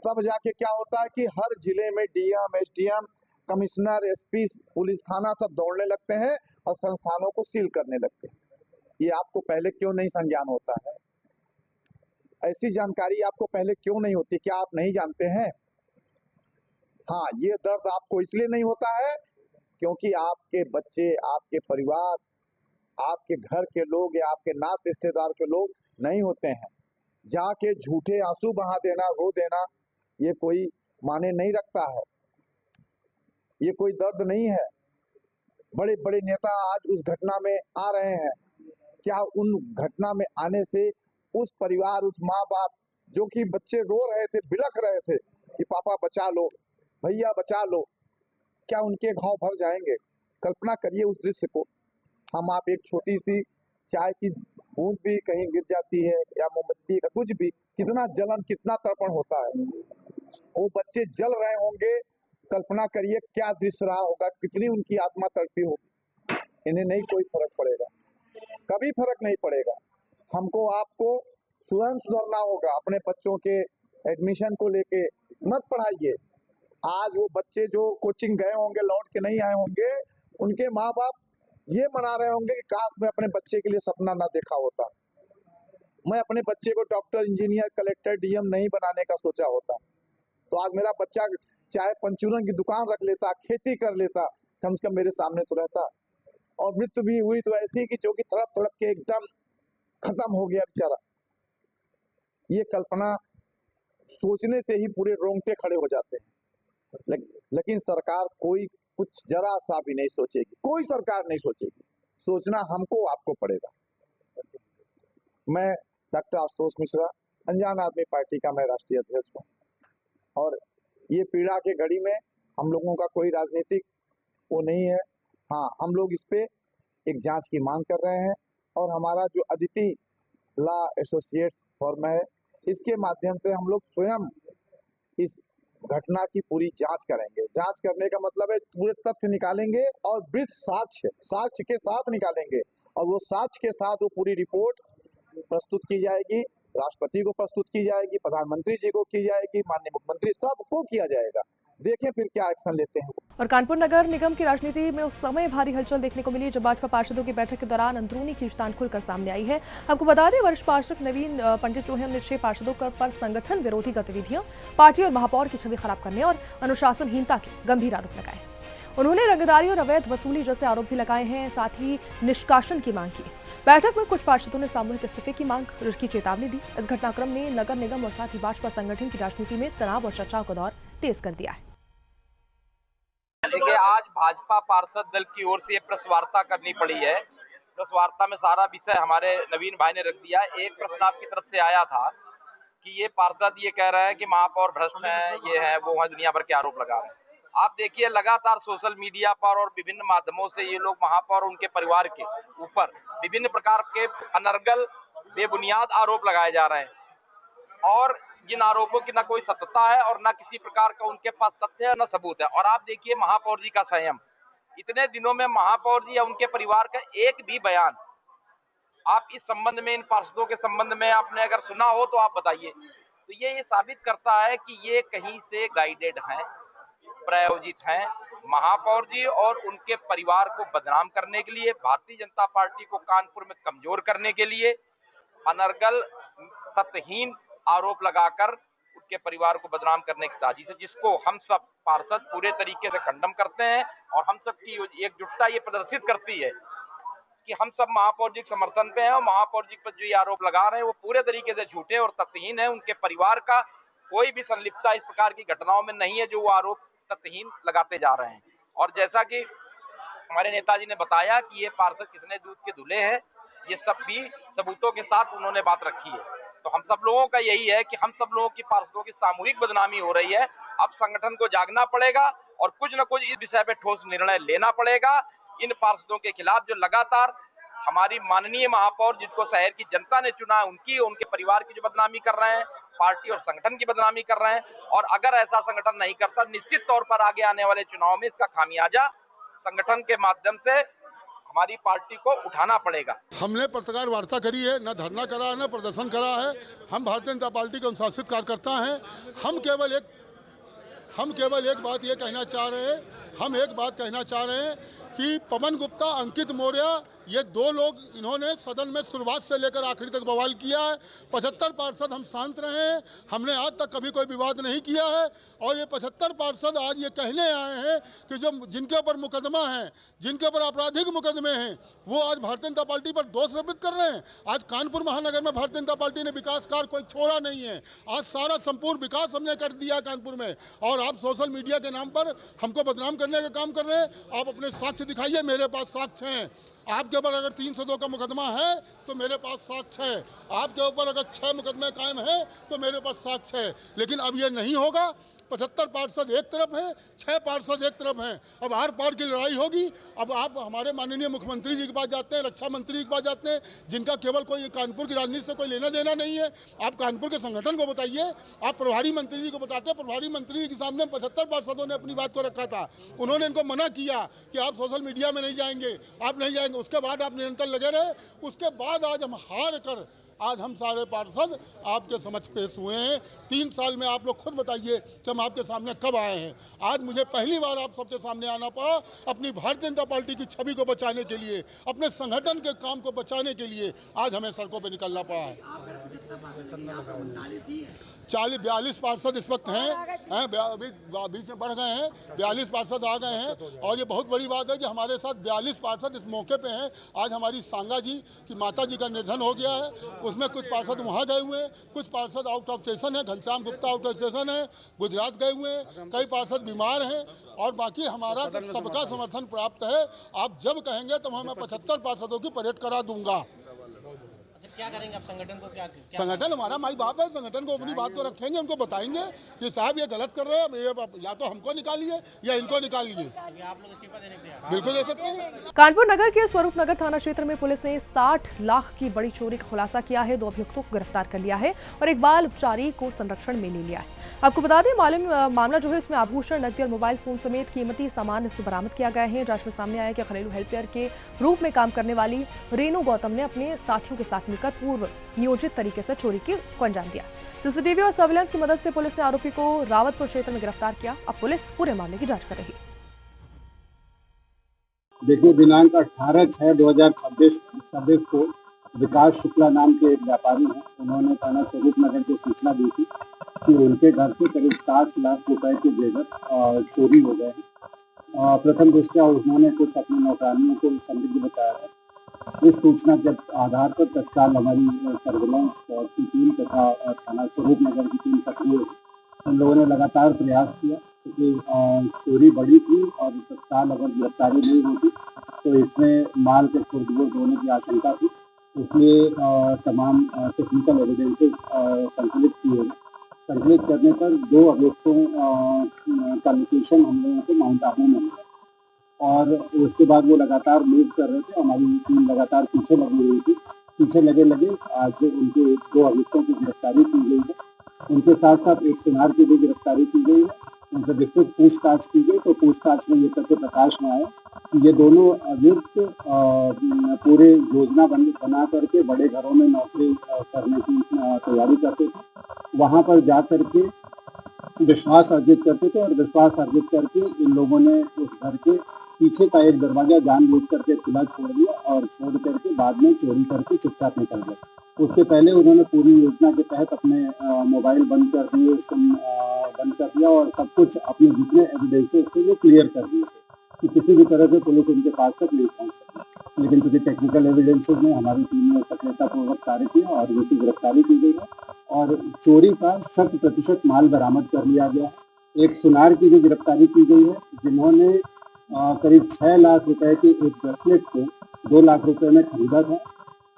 तब जाके क्या होता है कि हर जिले में DM, SDM, commissioner, SP, police थाना सब दौड़ने लगते हैं और संस्थानों को सील करने लगते हैं। ये आपको पहले क्यों नहीं संज्ञान होता है? ऐसी जानकारी आपको पहले क्यों नहीं होती? क्या आप नहीं जानते हैं? हाँ, ये दर्द आपको इसलिए नहीं होता है क्योंकि आपके बच्चे, आपके परिवार, आपके घर के लोग या आपके नात रिश्तेदार के लोग नहीं होते हैं। जाके झूठे आंसू बहा देना, रो देना, ये कोई माने नहीं रखता है, ये कोई दर्द नहीं है। बड़े बड़े नेता आज उस घटना में आ रहे हैं, क्या उन घटना में आने से उस परिवार, उस माँ बाप जो कि बच्चे रो रहे थे, बिलख रहे थे कि पापा बचा लो, भैया बचा लो, क्या उनके घाव भर जाएंगे? कल्पना करिए उस दृश्य को। हम आप एक छोटी सी चाय की बूंद भी कहीं गिर जाती है या मोमबत्ती का कुछ भी, कितना जलन, कितना तर्पण होता है। वो बच्चे जल रहे होंगे, कल्पना करिए क्या दृश्य रहा होगा, कितनी उनकी आत्मा तड़पी होगी। इन्हें नहीं कोई फर्क पड़ेगा, कभी फर्क नहीं पड़ेगा। हमको आपको स्वयं सुधरना होगा। अपने बच्चों के एडमिशन को लेके मत पढ़ाइए। आज वो बच्चे जो कोचिंग गए होंगे, लौट के नहीं आए होंगे, उनके माँ बाप ये मना रहे होंगे कि काश मैं अपने बच्चे के लिए सपना ना देखा होता, मैं अपने बच्चे को डॉक्टर, इंजीनियर, कलेक्टर, डीएम नहीं बनाने का सोचा होता, तो आज मेरा बच्चा चाहे पंचूरन की दुकान रख लेता, खेती कर लेता, कम से कम मेरे सामने तो रहता। और मृत्यु भी हुई तो ऐसी कि जो कि तड़प तड़प के एकदम खत्म हो गया बेचारा। ये कल्पना सोचने से ही पूरे रोंगटे खड़े हो जाते हैं। लेकिन सरकार कोई कुछ जरा सा भी नहीं सोचेगी, कोई सरकार नहीं सोचेगी। सोचना हमको, आपको पड़ेगा। मैं डॉक्टर आशुतोष मिश्रा, अनजान आदमी पार्टी का मैं राष्ट्रीय अध्यक्ष हूँ, और ये पीड़ा के घड़ी में हम लोगों का कोई राजनीतिक वो नहीं है। हाँ, हम लोग इस पे एक जांच की मांग कर रहे हैं, और हमारा जो अदिति लॉ एसोसिएट्स फर्म है, इसके माध्यम से हम लोग स्वयं इस घटना की पूरी जांच करेंगे। जांच करने का मतलब है पूरे तथ्य निकालेंगे और वृद्ध साक्ष्य के साथ निकालेंगे, और वो साक्ष्य के साथ वो पूरी रिपोर्ट प्रस्तुत की जाएगी, राष्ट्रपति को प्रस्तुत की जाएगी, प्रधानमंत्री जी को की जाएगी, माननीय मुख्यमंत्री, सबको किया जाएगा। देखें फिर क्या एक्शन लेते हैं। और कानपुर नगर निगम की राजनीति में उस समय भारी हलचल देखने को मिली जब भाजपा पार्षदों की बैठक के दौरान अंदरूनी खींचतान खुलकर सामने आई है। आपको बता दें, वरिष्ठ पार्षद नवीन पंडित जो है, 6 पार्षदों पर संगठन विरोधी गतिविधियां, पार्टी और महापौर की छवि खराब करने और अनुशासनहीनता के गंभीर आरोप लगाए। उन्होंने रंगदारी और अवैध वसूली जैसे आरोप भी लगाए हैं, साथ ही निष्कासन की मांग की। बैठक में कुछ पार्षदों ने सामूहिक इस्तीफे की मांग की चेतावनी दी। इस घटनाक्रम ने नगर निगम और साथ ही भाजपा संगठन की राजनीति में तनाव और चर्चाओं का दौर तेज कर दिया है। देखिए, आज भाजपा पार्षद दल की ओर से प्रेस वार्ता करनी पड़ी है। प्रेस वार्ता में सारा विषय हमारे नवीन भाई ने रख दिया। एक प्रश्न आपकी तरफ से आया था कि ये पार्षद ये कह रहे हैं कि महापौर भ्रष्ट हैं, ये है वो है, दुनिया भर के आरोप लगा रहे हैं। आप देखिए लगातार सोशल मीडिया पर और विभिन्न माध्यमों से ये लोग महापौर उनके परिवार के ऊपर विभिन्न प्रकार के अनर्गल बेबुनियाद आरोप लगाए जा रहे हैं और जिन आरोपों की न कोई सत्यता है और न किसी प्रकार का उनके पास तथ्य है न सबूत है। और आप देखिए महापौर जी का संयम, इतने दिनों में महापौर जी या उनके परिवार का एक भी बयान आप इस संबंध में, इन पार्षदों के संबंध में आपने अगर सुना हो तो आप बताइए। तो ये साबित करता है कि ये कहीं से गाइडेड हैं, प्रायोजित हैं। महापौर जी और उनके परिवार को बदनाम करने के लिए, भारतीय जनता पार्टी को कानपुर में कमजोर करने के लिए अनर्गल तथ्यहीन आरोप लगाकर उनके परिवार को बदनाम करने की साजिश है, जिसको हम सब पार्षद पूरे तरीके से खंडन करते हैं। और हम सब की एकजुटता ये प्रदर्शित करती है कि हम सब महापौर जी के समर्थन पे हैं और महापौर जी पर जो ये आरोप लगा रहे हैं वो पूरे तरीके से झूठे और तथ्यहीन है। उनके परिवार का कोई भी संलिप्तता इस प्रकार की घटनाओं में नहीं है जो वो आरोप तथ्यहीन लगाते जा रहे हैं। और जैसा कि हमारे नेताजी ने बताया कि ये पार्षद कितने दूध के धुले हैं, ये सब भी सबूतों के साथ उन्होंने बात रखी है। तो हम सब लोगों का यही है कि हम सब लोगों की पार्षदों की सामूहिक बदनामी हो रही है। अब संगठन को जागना पड़ेगा और कुछ न कुछ इस विषय पे ठोस निर्णय लेना पड़ेगा इन पार्षदों के खिलाफ जो लगातार हमारी माननीय महापौर जिनको शहर की जनता ने चुना है उनकी, उनके परिवार की जो बदनामी कर रहे हैं, पार्टी और संगठन की बदनामी कर रहे हैं। और अगर ऐसा संगठन नहीं करता, निश्चित तौर पर आगे आने वाले चुनाव में इसका खामियाजा संगठन के माध्यम से हमारी पार्टी को उठाना पड़ेगा। हमने पत्रकार वार्ता करी है, न धरना करा है, न प्रदर्शन करा है। हम भारतीय जनता पार्टी के अनुशासित कार्यकर्ता हैं। हम केवल एक बात ये कहना चाह रहे हैं, हम एक बात कहना चाह रहे हैं कि पवन गुप्ता, अंकित मौर्य, ये दो लोग इन्होंने सदन में शुरुआत से लेकर आखिरी तक बवाल किया है। 75 पार्षद हम शांत रहे हैं, हमने आज तक कभी कोई विवाद नहीं किया है। और ये 75 पार्षद आज ये कहने आए हैं कि जो जिनके ऊपर मुकदमा है, जिनके ऊपर आपराधिक मुकदमे हैं, वो आज भारतीय जनता पार्टी पर दोष रोपित कर रहे हैं। आज कानपुर महानगर में भारतीय जनता पार्टी ने विकास कार्य कोई छोड़ा नहीं है। आज सारा संपूर्ण विकास हमने कर दिया कानपुर में। और आप सोशल मीडिया के नाम पर हमको बदनाम करने का काम कर रहे हैं। आप अपने साक्ष्य दिखाइए, मेरे पास साक्ष्य हैं। आपके ऊपर अगर 302 का मुकदमा है तो मेरे पास साक्ष्य है। आपके ऊपर अगर 6 मुकदमे कायम है तो मेरे पास साक्ष्य है। लेकिन अब ये नहीं होगा। 75 पार्षद एक तरफ हैं, 6 पार्षद एक तरफ हैं। अब आर पार की लड़ाई होगी। अब आप हमारे माननीय मुख्यमंत्री जी के पास जाते हैं, रक्षा मंत्री के पास जाते हैं, जिनका केवल कोई कानपुर की राजनीति से कोई लेना देना नहीं है। आप कानपुर के संगठन को बताइए, आप प्रभारी मंत्री जी को बताते हैं। प्रभारी मंत्री जी के सामने 75 पार्षदों ने अपनी बात को रखा था। उन्होंने इनको मना किया कि आप सोशल मीडिया में नहीं जाएंगे, आप नहीं जाएंगे। उसके बाद आप निरंतर लगे रहे। उसके बाद आज हम हार कर आज हम सारे पार्षद आपके समक्ष पेश हुए हैं। 3 साल में आप लोग खुद बताइए कि हम आपके सामने कब आए हैं। आज मुझे पहली बार आप सबके सामने आना पड़ा अपनी भारतीय जनता पार्टी की छवि को बचाने के लिए, अपने संगठन के काम को बचाने के लिए आज हमें सड़कों पर निकलना पड़ा है। 42 पार्षद इस वक्त हैं, अभी 20 में बढ़ गए हैं, 42 पार्षद आ गए हैं। और ये बहुत बड़ी बात है कि हमारे साथ 42 पार्षद इस मौके पे हैं। आज हमारी सांगा जी की माता जी का निधन हो गया है, उसमें कुछ पार्षद वहाँ गए हुए हैं, कुछ पार्षद आउट ऑफ स्टेशन है। Ghanshyam Gupta out of station है, गुजरात गए हुए हैं, कई पार्षद बीमार हैं। और बाकी हमारा सबका समर्थन प्राप्त है। आप जब कहेंगे तो मैं 75 पार्षदों की परेड करा दूंगा। क्या करेंगे आप संगठन को? क्या संगठन हमारा माई बाप है, संगठन को अपनी बात को रखेंगे, उनको बताएंगे कि साहब ये गलत कर रहे हैं, ये या तो हमको निकालिए या इनको निकालिए। आप लोग इस्तीफा देने के लिए बिल्कुल दे सकते हैं। कानपुर नगर के स्वरूप नगर थाना क्षेत्र में पुलिस ने 60 लाख की बड़ी चोरी का खुलासा किया है। 2 अभियुक्तों को गिरफ्तार कर लिया है और एक बाल उपचारी को संरक्षण में ले लिया है। आपको बता दें मामला जो है इसमें आभूषण, नकदी और मोबाइल फोन समेत कीमती सामान इसमें बरामद किया गया है। जांच में सामने आया कि घरेलू हेल्पर के रूप में काम करने वाली रेनू गौतम ने अपने साथियों के साथ मिलकर पूर्व नियोजित तरीके से चोरी को अंजाम दिया। सीसीटीवी और सर्विलांस की मदद से पुलिस ने आरोपी को रावतपुर क्षेत्र में गिरफ्तार किया। अब पुलिस पूरे मामले की जांच कर रही है। देखिए, दिनांक 18/6/2026 को विकास शुक्ला नाम के एक व्यापारी हैं, उन्होंने थाना स्वरूप नगर को सूचना दी थी कि उनके घर से करीब 60 लाख रुपए के जेवर चोरी हो गए हैं। प्रथम दृष्टया उन्होंने कुछ अपने नौकरानियों को संदिग्ध बताया है। इस सूचना के आधार पर तत्काल हमारी सर्विलांस की टीम तथा थाना स्वरूप नगर की टीम सक्रिय हुई। हम लोगों ने लगातार प्रयास किया क्योंकि चोरी बड़ी थी और तत्काल अगर गिरफ्तारी नहीं होती तो इसमें माल के खुर्द-बुर्द होने की आशंका थी। इसलिए तमाम टेक्निकल एविडेंसेस संकलित किए हैं। संकलित करने पर 2 अभियुक्तों का लोकेशन हम लोगों को माउंट आबू में मिला और उसके बाद वो लगातार मूव कर रहे थे। हमारी टीम लगातार पीछे लगी हुई थी। पीछे लगे आज उनके 2 अभियुक्तों की गिरफ्तारी की गई है। उनके साथ साथ एक सुनार की भी गिरफ्तारी की गई है। उनसे विस्तृत पूछताछ की गई तो पूछताछ में ये तथ्य प्रकाश में आया कि ये दोनों अभियुक्त पूरे योजना बना करके बड़े घरों में नौकरी करने की तैयारी करते थे। वहाँ पर जा करके विश्वास अर्जित करते थे और विश्वास अर्जित करके इन लोगों ने उस घर के पीछे का एक दरवाजा जानबूझ करके खुला छोड़ दिया और छोड़ करके बाद में चोरी करके चुपचाप निकल गए। उससे पहले उन्होंने पूरी योजना के तहत अपने मोबाइल बंद कर दिए, सिम बंद कर दिया और सब कुछ अपने जितने एविडेंसेस थे वो क्लियर कर दिए थे कि किसी भी तरह से पुलिस उनके पास तक नहीं पहुँच सकी। लेकिन क्योंकि टेक्निकल एविडेंसेस में हमारी टीम ने सफलतापूर्वक कार्य किया और उनकी गिरफ्तारी की गई है और चोरी का 100% माल बरामद कर लिया गया है। एक सुनार की भी गिरफ्तारी की गई है जिन्होंने करीब 6 लाख रुपए के एक ब्रेसलेट को 2 लाख रुपए में खरीदा था।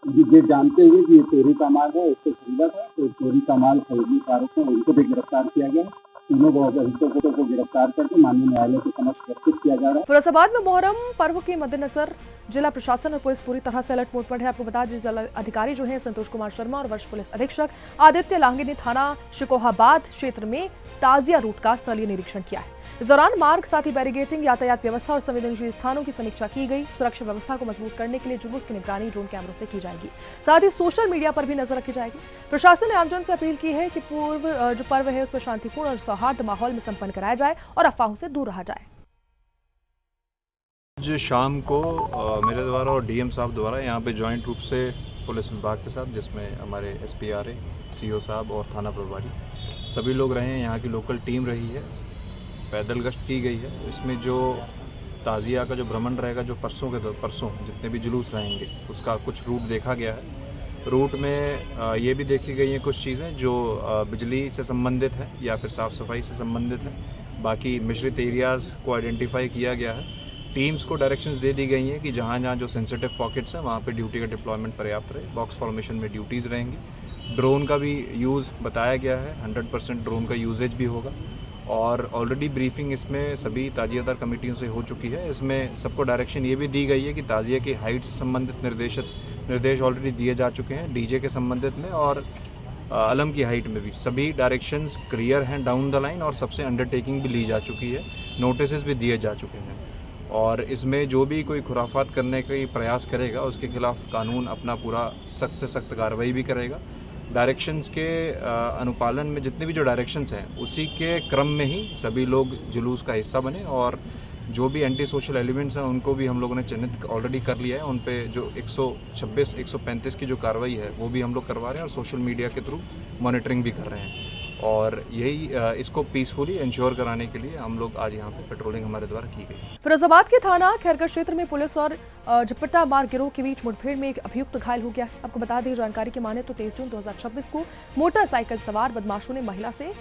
ये जानते हुए कि ये चोरी का माल है, उसको खरीदा था, तो चोरी का माल खरीदने के आरोप में उनको भी गिरफ्तार किया गया। तीनों अभियुक्तों को गिरफ्तार करके माननीय न्यायालय के समक्ष प्रस्तुत किया जा रहा है। फिरोजाबाद में मोहर्रम पर्व के मद्देनजर जिला प्रशासन और पुलिस पूरी तरह से अलर्ट मोड पर है। आपको बता दें जिला अधिकारी जो हैं संतोष कुमार शर्मा और वरिष्ठ पुलिस अधीक्षक आदित्य लांगे ने थाना शिकोहाबाद क्षेत्र में ताजिया रूट का स्थलीय निरीक्षण किया है। इस दौरान मार्ग साथ ही बैरिगेटिंग, यातायात व्यवस्था और संवेदनशील स्थानों की समीक्षा की गई। सुरक्षा व्यवस्था को मजबूत करने के लिए जुलूस की निगरानी ड्रोन कैमरों से की जाएगी। साथ ही सोशल मीडिया पर भी नजर रखी जाएगी। प्रशासन ने आमजन से अपील की है कि जो पर्व है उसमें शांतिपूर्ण और सौहार्द माहौल में संपन्न कराया जाए और अफवाहों से दूर रहा जाए। आज शाम को मेरे द्वारा और डीएम साहब द्वारा यहाँ पे जॉइंट रूप से पुलिस विभाग के साथ, जिसमें हमारे SPRA, CO साहब और थाना प्रभारी सभी लोग रहे हैं, यहाँ की लोकल टीम रही है, पैदल गश्त की गई है। इसमें जो ताज़िया का जो भ्रमण रहेगा, जो परसों जितने भी जुलूस रहेंगे उसका कुछ रूट देखा गया है। रूट में ये भी देखी गई हैं कुछ चीज़ें जो बिजली से संबंधित है या फिर साफ़ सफाई से संबंधित है। बाकी मिश्रित एरियाज़ को आइडेंटिफाई किया गया है। टीम्स को डायरेक्शंस दे दी गई हैं कि जहाँ जहाँ जो सेंसिटिव पॉकेट्स हैं वहाँ पे ड्यूटी का डिप्लॉयमेंट पर्याप्त रहे। बॉक्स फॉर्मेशन में ड्यूटीज़ रहेंगी। ड्रोन का भी यूज़ बताया गया है, 100% ड्रोन का यूजेज भी होगा और ऑलरेडी ब्रीफिंग इसमें सभी ताजियादार कमेटियों से हो चुकी है। इसमें सबको डायरेक्शन ये भी दी गई है कि ताजिया की हाइट से संबंधित निर्देश ऑलरेडी दिए जा चुके हैं डीजे के संबंधित में और अलम की हाइट में भी सभी डायरेक्शंस क्लियर हैं डाउन द लाइन और सबसे अंडरटेकिंग भी ली जा चुकी है, नोटिस भी दिए जा चुके हैं और इसमें जो भी कोई खुराफात करने का प्रयास करेगा उसके खिलाफ कानून अपना पूरा सख्त से सख्त कार्रवाई भी करेगा। डायरेक्शंस के अनुपालन में जितने भी जो डायरेक्शंस हैं उसी के क्रम में ही सभी लोग जुलूस का हिस्सा बने और जो भी एंटी सोशल एलिमेंट्स हैं उनको भी हम लोगों ने चिन्हित ऑलरेडी कर लिया है। उन पे जो 126, 135 की जो कार्रवाई है वो भी हम लोग करवा रहे हैं और सोशल मीडिया के थ्रू मॉनिटरिंग भी कर रहे हैं और यही इसको पीसफुली इंश्योर कराने के लिए हम लोग आज यहाँ पे पेट्रोलिंग हमारे द्वारा की गई। फिरोजाबाद के थाना खैरगढ़ क्षेत्र में पुलिस और झपट्टा मार गिरोह के बीच मुठभेड़ में एक अभियुक्त घायल हो गया है। आपको बता दें जानकारी की माने तो 23 जून 2026 को मोटरसाइकिल सवार बदमाशों ने महिला से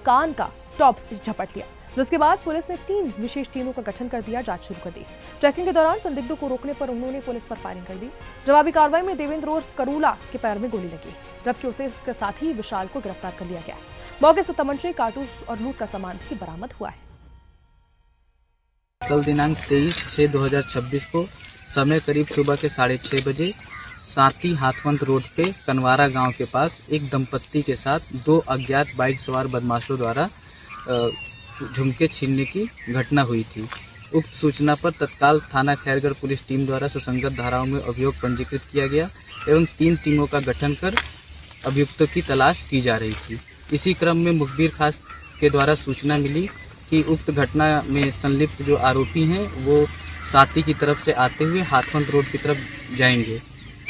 कान का टॉप झपट लिया, जिसके बाद पुलिस ने 3 विशेष टीमों का गठन कर दिया, जांच शुरू कर दी। चेकिंग के दौरान संदिग्धों को रोकने पर उन्होंने पुलिस पर फायरिंग कर दी। जवाबी कार्रवाई में देवेंद्र उर्फ करूला के पैर में गोली लगी, जबकि उसे इसके साथी विशाल को गिरफ्तार कर लिया गया। मौके से तमंचे, कारतूस और लूट का सामान भी बरामद हुआ है। कल दिनांक 23/6/2026 को समय करीब सुबह के 6:30 बजे साती हाथवंत रोड पे कनवारा गांव के पास एक दंपत्ति के साथ 2 अज्ञात बाइक सवार बदमाशों द्वारा झुमके छीनने की घटना हुई थी। उक्त सूचना पर तत्काल थाना खैरगढ़ पुलिस टीम द्वारा सुसंगत धाराओं में अभियोग पंजीकृत किया गया एवं 3 टीमों का गठन कर अभियुक्तों की तलाश की जा रही थी। इसी क्रम में मुखबिर खास के द्वारा सूचना मिली कि उक्त घटना में संलिप्त जो आरोपी हैं वो साती की तरफ से आते हुए हाथवंत रोड की तरफ जाएंगे।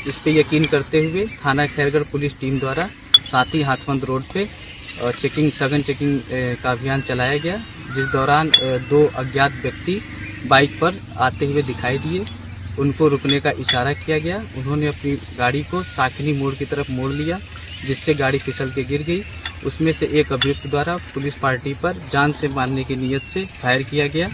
इस पे यकीन करते हुए थाना खैरगढ़ पुलिस टीम द्वारा साती हाथवंत रोड पे सघन चेकिंग का अभियान चलाया गया, जिस दौरान 2 अज्ञात व्यक्ति बाइक पर आते हुए दिखाई दिए। उनको रुकने का इशारा किया गया। उन्होंने अपनी गाड़ी को साकिनी मोड़ की तरफ मोड़ लिया, जिससे गाड़ी फिसल के गिर गई। उसमें से एक अभियुक्त द्वारा पुलिस पार्टी पर जान से मारने की नीयत से फायर किया गया।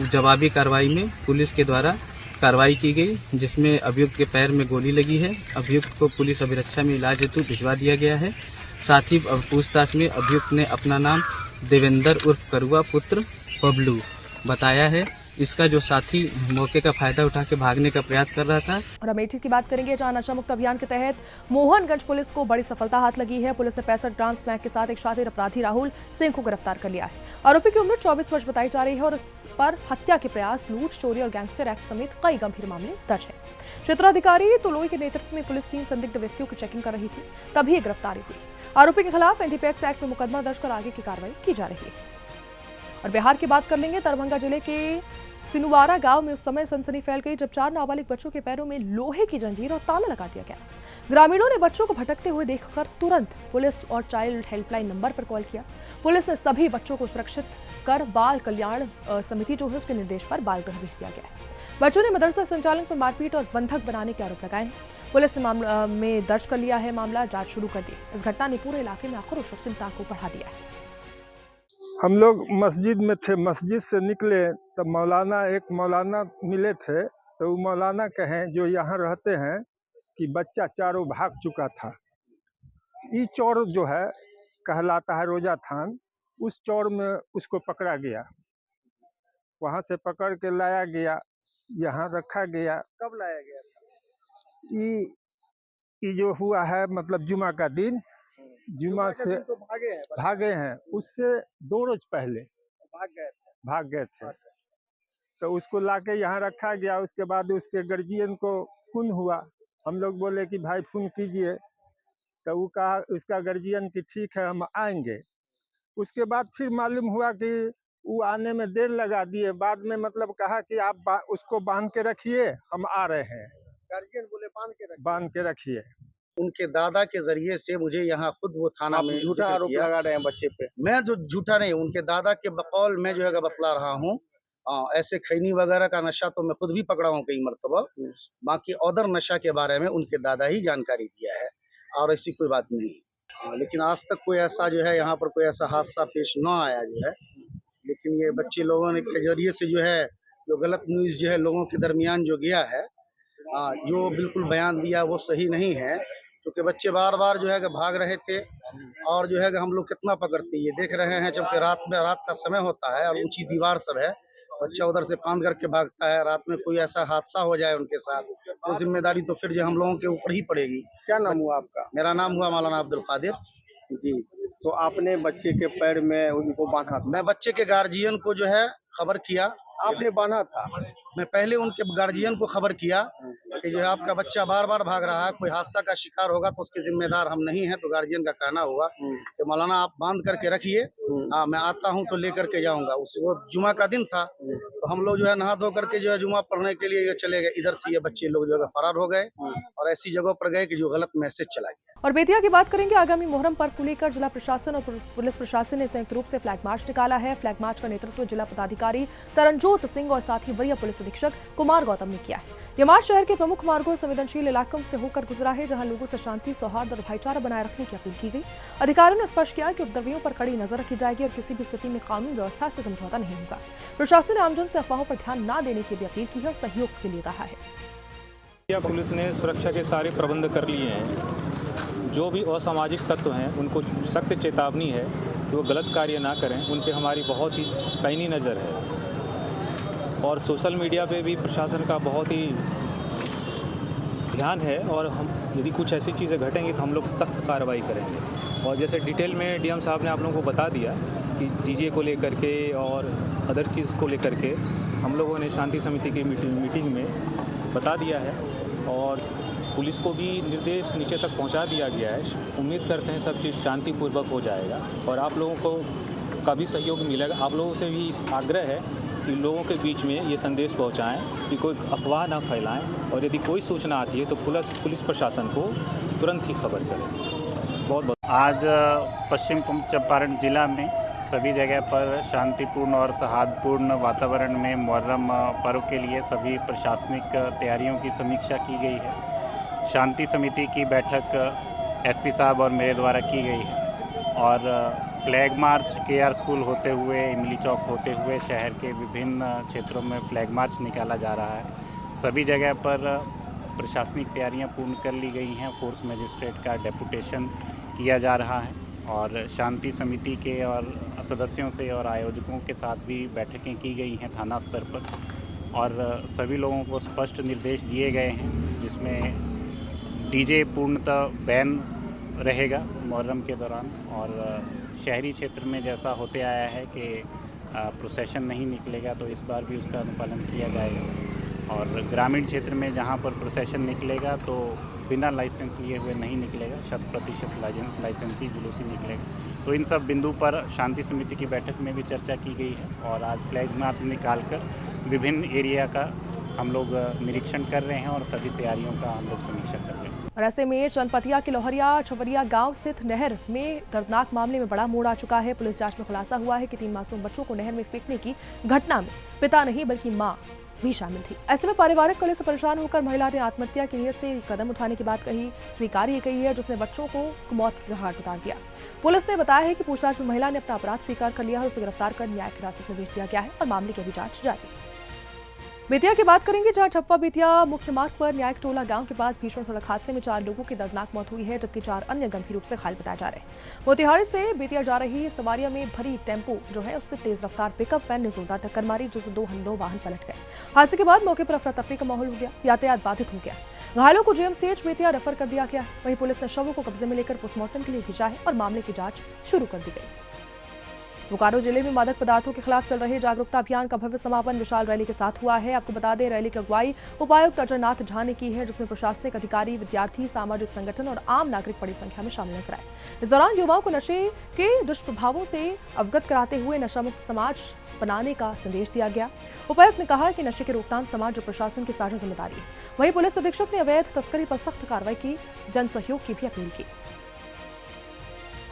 जवाबी कार्रवाई में पुलिस के द्वारा कार्रवाई की गई, जिसमें अभियुक्त के पैर में गोली लगी है। अभियुक्त को पुलिस अभिरक्षा में इलाज हेतु भिजवा दिया गया है। साथ ही पूछताछ में अभियुक्त ने अपना नाम देवेंद्र उर्फ करुआ पुत्र बबलू बताया है। इसका जो साथी मौके का फायदा उठा के भागने का प्रयास कर रहा था। और अमेठी की बात करेंगे, जहां नशा मुक्त अभियान के तहत मोहनगंज पुलिस को बड़ी सफलता हाथ लगी है। पुलिस ने 65 ग्राम स्मैक के साथ एक शातिर अपराधी राहुल सिंह को गिरफ्तार कर लिया है। आरोपी की उम्र 24 वर्ष बताई जा रही है और इस पर हत्या के प्रयास, लूट, चोरी और गैंगस्टर एक्ट समेत कई गंभीर मामले दर्ज है। क्षेत्राधिकारी तुलोई के नेतृत्व में पुलिस टीम संदिग्ध व्यक्तियों की चेकिंग कर रही थी, तभी ये गिरफ्तारी हुई। आरोपी के खिलाफ एनडीपीएस एक्ट में मुकदमा दर्ज कर आगे की कार्रवाई की जा रही है। और बिहार की बात कर लेंगे, दरभंगा जिले के सिनुवारा गांव में उस समय सनसनी फैल गई जब 4 नाबालिग बच्चों के पैरों में लोहे की जंजीर और ताला लगा दिया गया। ग्रामीणों ने बच्चों को भटकते हुए देखकर तुरंत पुलिस और चाइल्ड हेल्पलाइन नंबर पर कॉल किया। पुलिस ने सभी बच्चों को सुरक्षित कर बाल कल्याण समिति जो है उसके निर्देश पर बाल गृह भेज दिया गया है। बच्चों ने मदरसा संचालन पर मारपीट और बंधक बनाने के आरोप लगाए हैं। पुलिस ने मामला में दर्ज कर लिया है मामला, जांच शुरू कर दी। इस घटना ने पूरे इलाके में आक्रोश और चिंता को बढ़ा दिया है। हम लोग मस्जिद में थे, मस्जिद से निकले तब एक मौलाना मिले थे। तो वो मौलाना कहें जो यहाँ रहते हैं कि बच्चा चारों भाग चुका था। ये चौर जो है कहलाता है रोजा थान, उस चौर में उसको पकड़ा गया, वहाँ से पकड़ के लाया गया, यहाँ रखा गया। कब लाया गया? ये जो हुआ है मतलब जुमा का दिन, जुमा से तो भागे हैं, उससे 2 रोज पहले भाग गए थे। तो उसको लाके यहाँ रखा गया। उसके बाद उसके गार्जियन को फोन हुआ, हम लोग बोले कि भाई फोन कीजिए। तो वो कहा उसका गार्जियन कि ठीक है हम आएंगे। उसके बाद फिर मालूम हुआ कि वो आने में देर लगा दिए। बाद में मतलब कहा कि आप उसको बांध के रखिए, हम आ रहे हैं। गार्जियन बोले बांध के रखिए। उनके दादा के जरिए से मुझे यहाँ खुद वो थाना में झूठा आरोप लगा रहे हैं बच्चे पे। मैं जो झूठा नहीं, उनके दादा के बकौल मैं जो है बतला रहा हूँ। ऐसे खैनी वगैरह का नशा तो मैं खुद भी पकड़ा हूँ कई मरतबा। बाकी अदर नशा के बारे में उनके दादा ही जानकारी दिया है और ऐसी कोई बात नहीं। लेकिन आज तक कोई ऐसा जो है यहाँ पर कोई ऐसा हादसा पेश न आया जो है। लेकिन ये बच्चे लोगों ने के जरिए से जो है जो गलत न्यूज़ जो है लोगों के दरमियान जो गया है, जो बिल्कुल बयान दिया वो सही नहीं है। क्योंकि बच्चे बार बार जो है कि भाग रहे थे और जो है कि हम लोग कितना पकड़ते ये देख रहे हैं। जबकि रात का समय होता है और ऊंची दीवार सब है, बच्चा उधर से फांद करके भागता है। रात में कोई ऐसा हादसा हो जाए उनके साथ तो जिम्मेदारी तो फिर जो हम लोगों के ऊपर ही पड़ेगी। क्या नाम हुआ आपका? मेरा नाम हुआ मौलाना अब्दुल कादिर जी। तो आपने बच्चे के पैर में उनको बांधा था? मैं बच्चे के गार्जियन को जो है खबर किया। आपने बांधा था? मैं पहले उनके गार्जियन को खबर किया कि जो है आपका बच्चा बार बार भाग रहा है, कोई हादसा का शिकार होगा तो उसके जिम्मेदार हम नहीं हैं। तो गार्जियन का कहना हुआ कि मौलाना आप बांध करके रखिए, मैं आता हूं तो लेकर के जाऊंगा। वो जुमा का दिन था तो हम लोग जो है नहा धो करके जो है जुमा पढ़ने के लिए चले गए। इधर से ये बच्चे लोग जो है फरार हो गए और ऐसी जगह पर गए कि जो गलत मैसेज चला गया। और बेतिया की बात करेंगे, आगामी मुहर्रम पर्व को लेकर जिला प्रशासन और पुलिस प्रशासन ने संयुक्त रूप से फ्लैग मार्च निकाला है। फ्लैग मार्च का नेतृत्व जिला पदाधिकारी तरनजोत सिंह और साथ ही वरीय पुलिस अधीक्षक कुमार गौतम ने किया है। ये मार्च शहर के प्रमुख मार्गों और संवेदनशील इलाकों से होकर गुजरा है, जहां लोगों से शांति, सौहार्द और भाईचारा बनाए रखने की अपील की गई। अधिकारियों ने स्पष्ट किया कि उपद्रवियों पर कड़ी नजर रखी जाएगी और किसी भी स्थिति में कानून व्यवस्था से समझौता नहीं होगा। प्रशासन ने आमजन से अफवाहों पर ध्यान न देने की भी अपील की है और सहयोग के लिए कहा है। पुलिस ने सुरक्षा के सारे प्रबंध कर लिए हैं। जो भी असामाजिक तत्व हैं उनको सख्त चेतावनी है कि वो गलत कार्य ना करें। उन पे हमारी बहुत ही पैनी नज़र है और सोशल मीडिया पे भी प्रशासन का बहुत ही ध्यान है और हम यदि कुछ ऐसी चीज़ें घटेंगी तो हम लोग सख्त कार्रवाई करेंगे। और जैसे डिटेल में डीएम साहब ने आप लोगों को बता दिया कि डीजे को लेकर के और अदर चीज़ को लेकर के हम लोगों ने शांति समिति की मीटिंग में बता दिया है और पुलिस को भी निर्देश नीचे तक पहुंचा दिया गया है। उम्मीद करते हैं सब चीज़ शांतिपूर्वक हो जाएगा और आप लोगों को का भी सहयोग मिलेगा। आप लोगों से भी आग्रह है कि लोगों के बीच में ये संदेश पहुंचाएं कि कोई अफवाह ना फैलाएं और यदि कोई सूचना आती है तो पुलिस प्रशासन को तुरंत ही खबर करें। बहुत बहुत आज पश्चिम चंपारण जिला में सभी जगह पर शांतिपूर्ण और सौहार्दपूर्ण वातावरण में मुहर्रम पर्व के लिए सभी प्रशासनिक तैयारियों की समीक्षा की गई है। शांति समिति की बैठक एसपी साहब और मेरे द्वारा की गई है और फ्लैग मार्च केआर स्कूल होते हुए इमली चौक होते हुए शहर के विभिन्न क्षेत्रों में फ्लैग मार्च निकाला जा रहा है। सभी जगह पर प्रशासनिक तैयारियां पूर्ण कर ली गई हैं। फोर्स मजिस्ट्रेट का डेपुटेशन किया जा रहा है और शांति समिति के और सदस्यों से और आयोजकों के साथ भी बैठकें की गई हैं थाना स्तर पर, और सभी लोगों को स्पष्ट निर्देश दिए गए हैं, जिसमें डीजे पूर्णतः बैन रहेगा मुहर्रम के दौरान। और शहरी क्षेत्र में जैसा होते आया है कि प्रोसेशन नहीं निकलेगा, तो इस बार भी उसका अनुपालन किया जाएगा। और ग्रामीण क्षेत्र में जहां पर प्रोसेशन निकलेगा तो बिना लाइसेंस लिए हुए नहीं निकलेगा, 100% लाइसेंसी जुलूसी निकलेगा। तो इन सब बिंदु पर शांति समिति की बैठक में भी चर्चा की गई है और आज फ्लैग मार्च निकालकर विभिन्न एरिया का हम लोग निरीक्षण कर रहे हैं और सभी तैयारियों का हम लोग समीक्षा कर रहे हैं। और ऐसे में चनपतिया के लोहरिया छवरिया गांव स्थित नहर में दर्दनाक मामले में बड़ा मोड़ आ चुका है। पुलिस जांच में खुलासा हुआ है कि 3 मासूम बच्चों को नहर में फेंकने की घटना में पिता नहीं बल्कि मां भी शामिल थी। ऐसे में पारिवारिक कलह से परेशान होकर महिला ने आत्महत्या की नीयत से कदम उठाने की बात कही, स्वीकार कही है, जिसने बच्चों को मौत के घाट उतार दिया। पुलिस ने बताया है कि पूछताछ में महिला ने अपना अपराध स्वीकार कर लिया है और उसे गिरफ्तार कर न्यायिक हिरासत में भेज दिया गया है और मामले की अभी जांच जारी। बेतिया की बात करेंगे, जहां ठप्पा बेतिया मुख्य मार्ग पर न्यायिक टोला गांव के पास भीषण सड़क हादसे में 4 लोगों की दर्दनाक मौत हुई है, जबकि 4 अन्य गंभीर रूप से घायल बताए जा रहे हैं। मोतिहारी से बेतिया जा रही सवारियों में भरी टेम्पो जो है उससे तेज रफ्तार पिकअप वैन ने जोरदार टक्कर मारी, जिससे 2 हिंडो वाहन पलट गए। हादसे के बाद मौके पर अफरा तफरी का माहौल हो गया, यातायात बाधित हो गया। घायलों को जीएमसीएच बेतिया रेफर कर दिया गया। वहीं पुलिस ने शवों को कब्जे में लेकर पोस्टमार्टम के लिए भेजा है और मामले की जांच शुरू कर दी गई। बोकारो जिले में मादक पदार्थों के खिलाफ चल रहे जागरूकता अभियान का भव्य समापन विशाल रैली के साथ हुआ है। आपको बता दें, रैली की अगुवाई उपायुक्त अजयनाथ झा ने की है, जिसमें प्रशासनिक अधिकारी, विद्यार्थी, सामाजिक संगठन और आम नागरिक बड़ी संख्या में शामिल नजर आए। इस दौरान युवाओं को नशे के दुष्प्रभावों से अवगत कराते हुए नशा मुक्त समाज बनाने का संदेश दिया गया। उपायुक्त ने कहा कि नशे की रोकथाम समाज और प्रशासन की साझा जिम्मेदारी है। वहीं पुलिस अधीक्षक ने अवैध तस्करी पर सख्त कार्रवाई की, जन सहयोग की भी अपील की।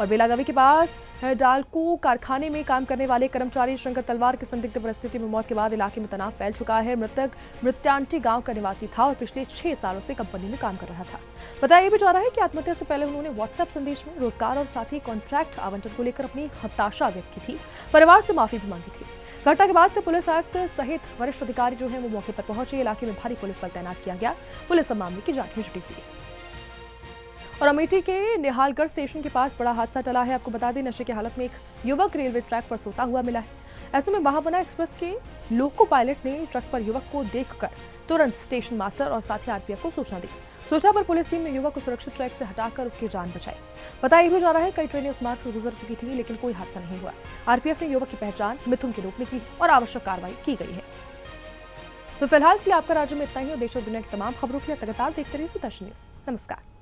और बेलागावी के पास डालको कारखाने में काम करने वाले कर्मचारी शंकर तलवार की संदिग्ध परिस्थिति में मौत के बाद इलाके में तनाव फैल चुका है। मृतक मृत्यांटी गांव का निवासी था और पिछले 6 सालों से कंपनी में काम कर रहा था। बताया भी जा रहा है कि आत्महत्या से पहले उन्होंने व्हाट्सएप संदेश में रोजगार और साथ ही कॉन्ट्रैक्ट आवंटन को लेकर अपनी हताशा व्यक्त की थी, परिवार से माफी भी मांगी थी। घटना के बाद से पुलिस आयुक्त सहित वरिष्ठ अधिकारी जो है वो मौके पर पहुंचे। इलाके में भारी पुलिस बल तैनात किया गया। पुलिस अब मामले की जांच में जुटी हुई है। और अमेठी के निहालगढ़ स्टेशन के पास बड़ा हादसा टला है। आपको बता दें, नशे की हालत में एक युवक रेलवे ट्रैक पर सोता हुआ मिला है। ऐसे में महाबना एक्सप्रेस के लोको पायलट ने ट्रक पर युवक को देखकर तुरंत स्टेशन मास्टर और साथ ही आरपीएफ को सूचना दी। सूचना पर पुलिस टीम ने युवक को सुरक्षित ट्रैक से हटाकर उसकी जान बचाई। बताया भी जा रहा है कई ट्रेनें उस मार्ग से गुजर चुकी थी, लेकिन कोई हादसा नहीं हुआ। आरपीएफ ने युवक की पहचान मिथुन के रूप में की और आवश्यक कार्रवाई की गई है। तो फिलहाल के लिए आपका राज्य में इतना ही और देश और दुनिया की तमाम खबरों के लिए लगातार देखते रहिए सुदर्शन न्यूज। नमस्कार।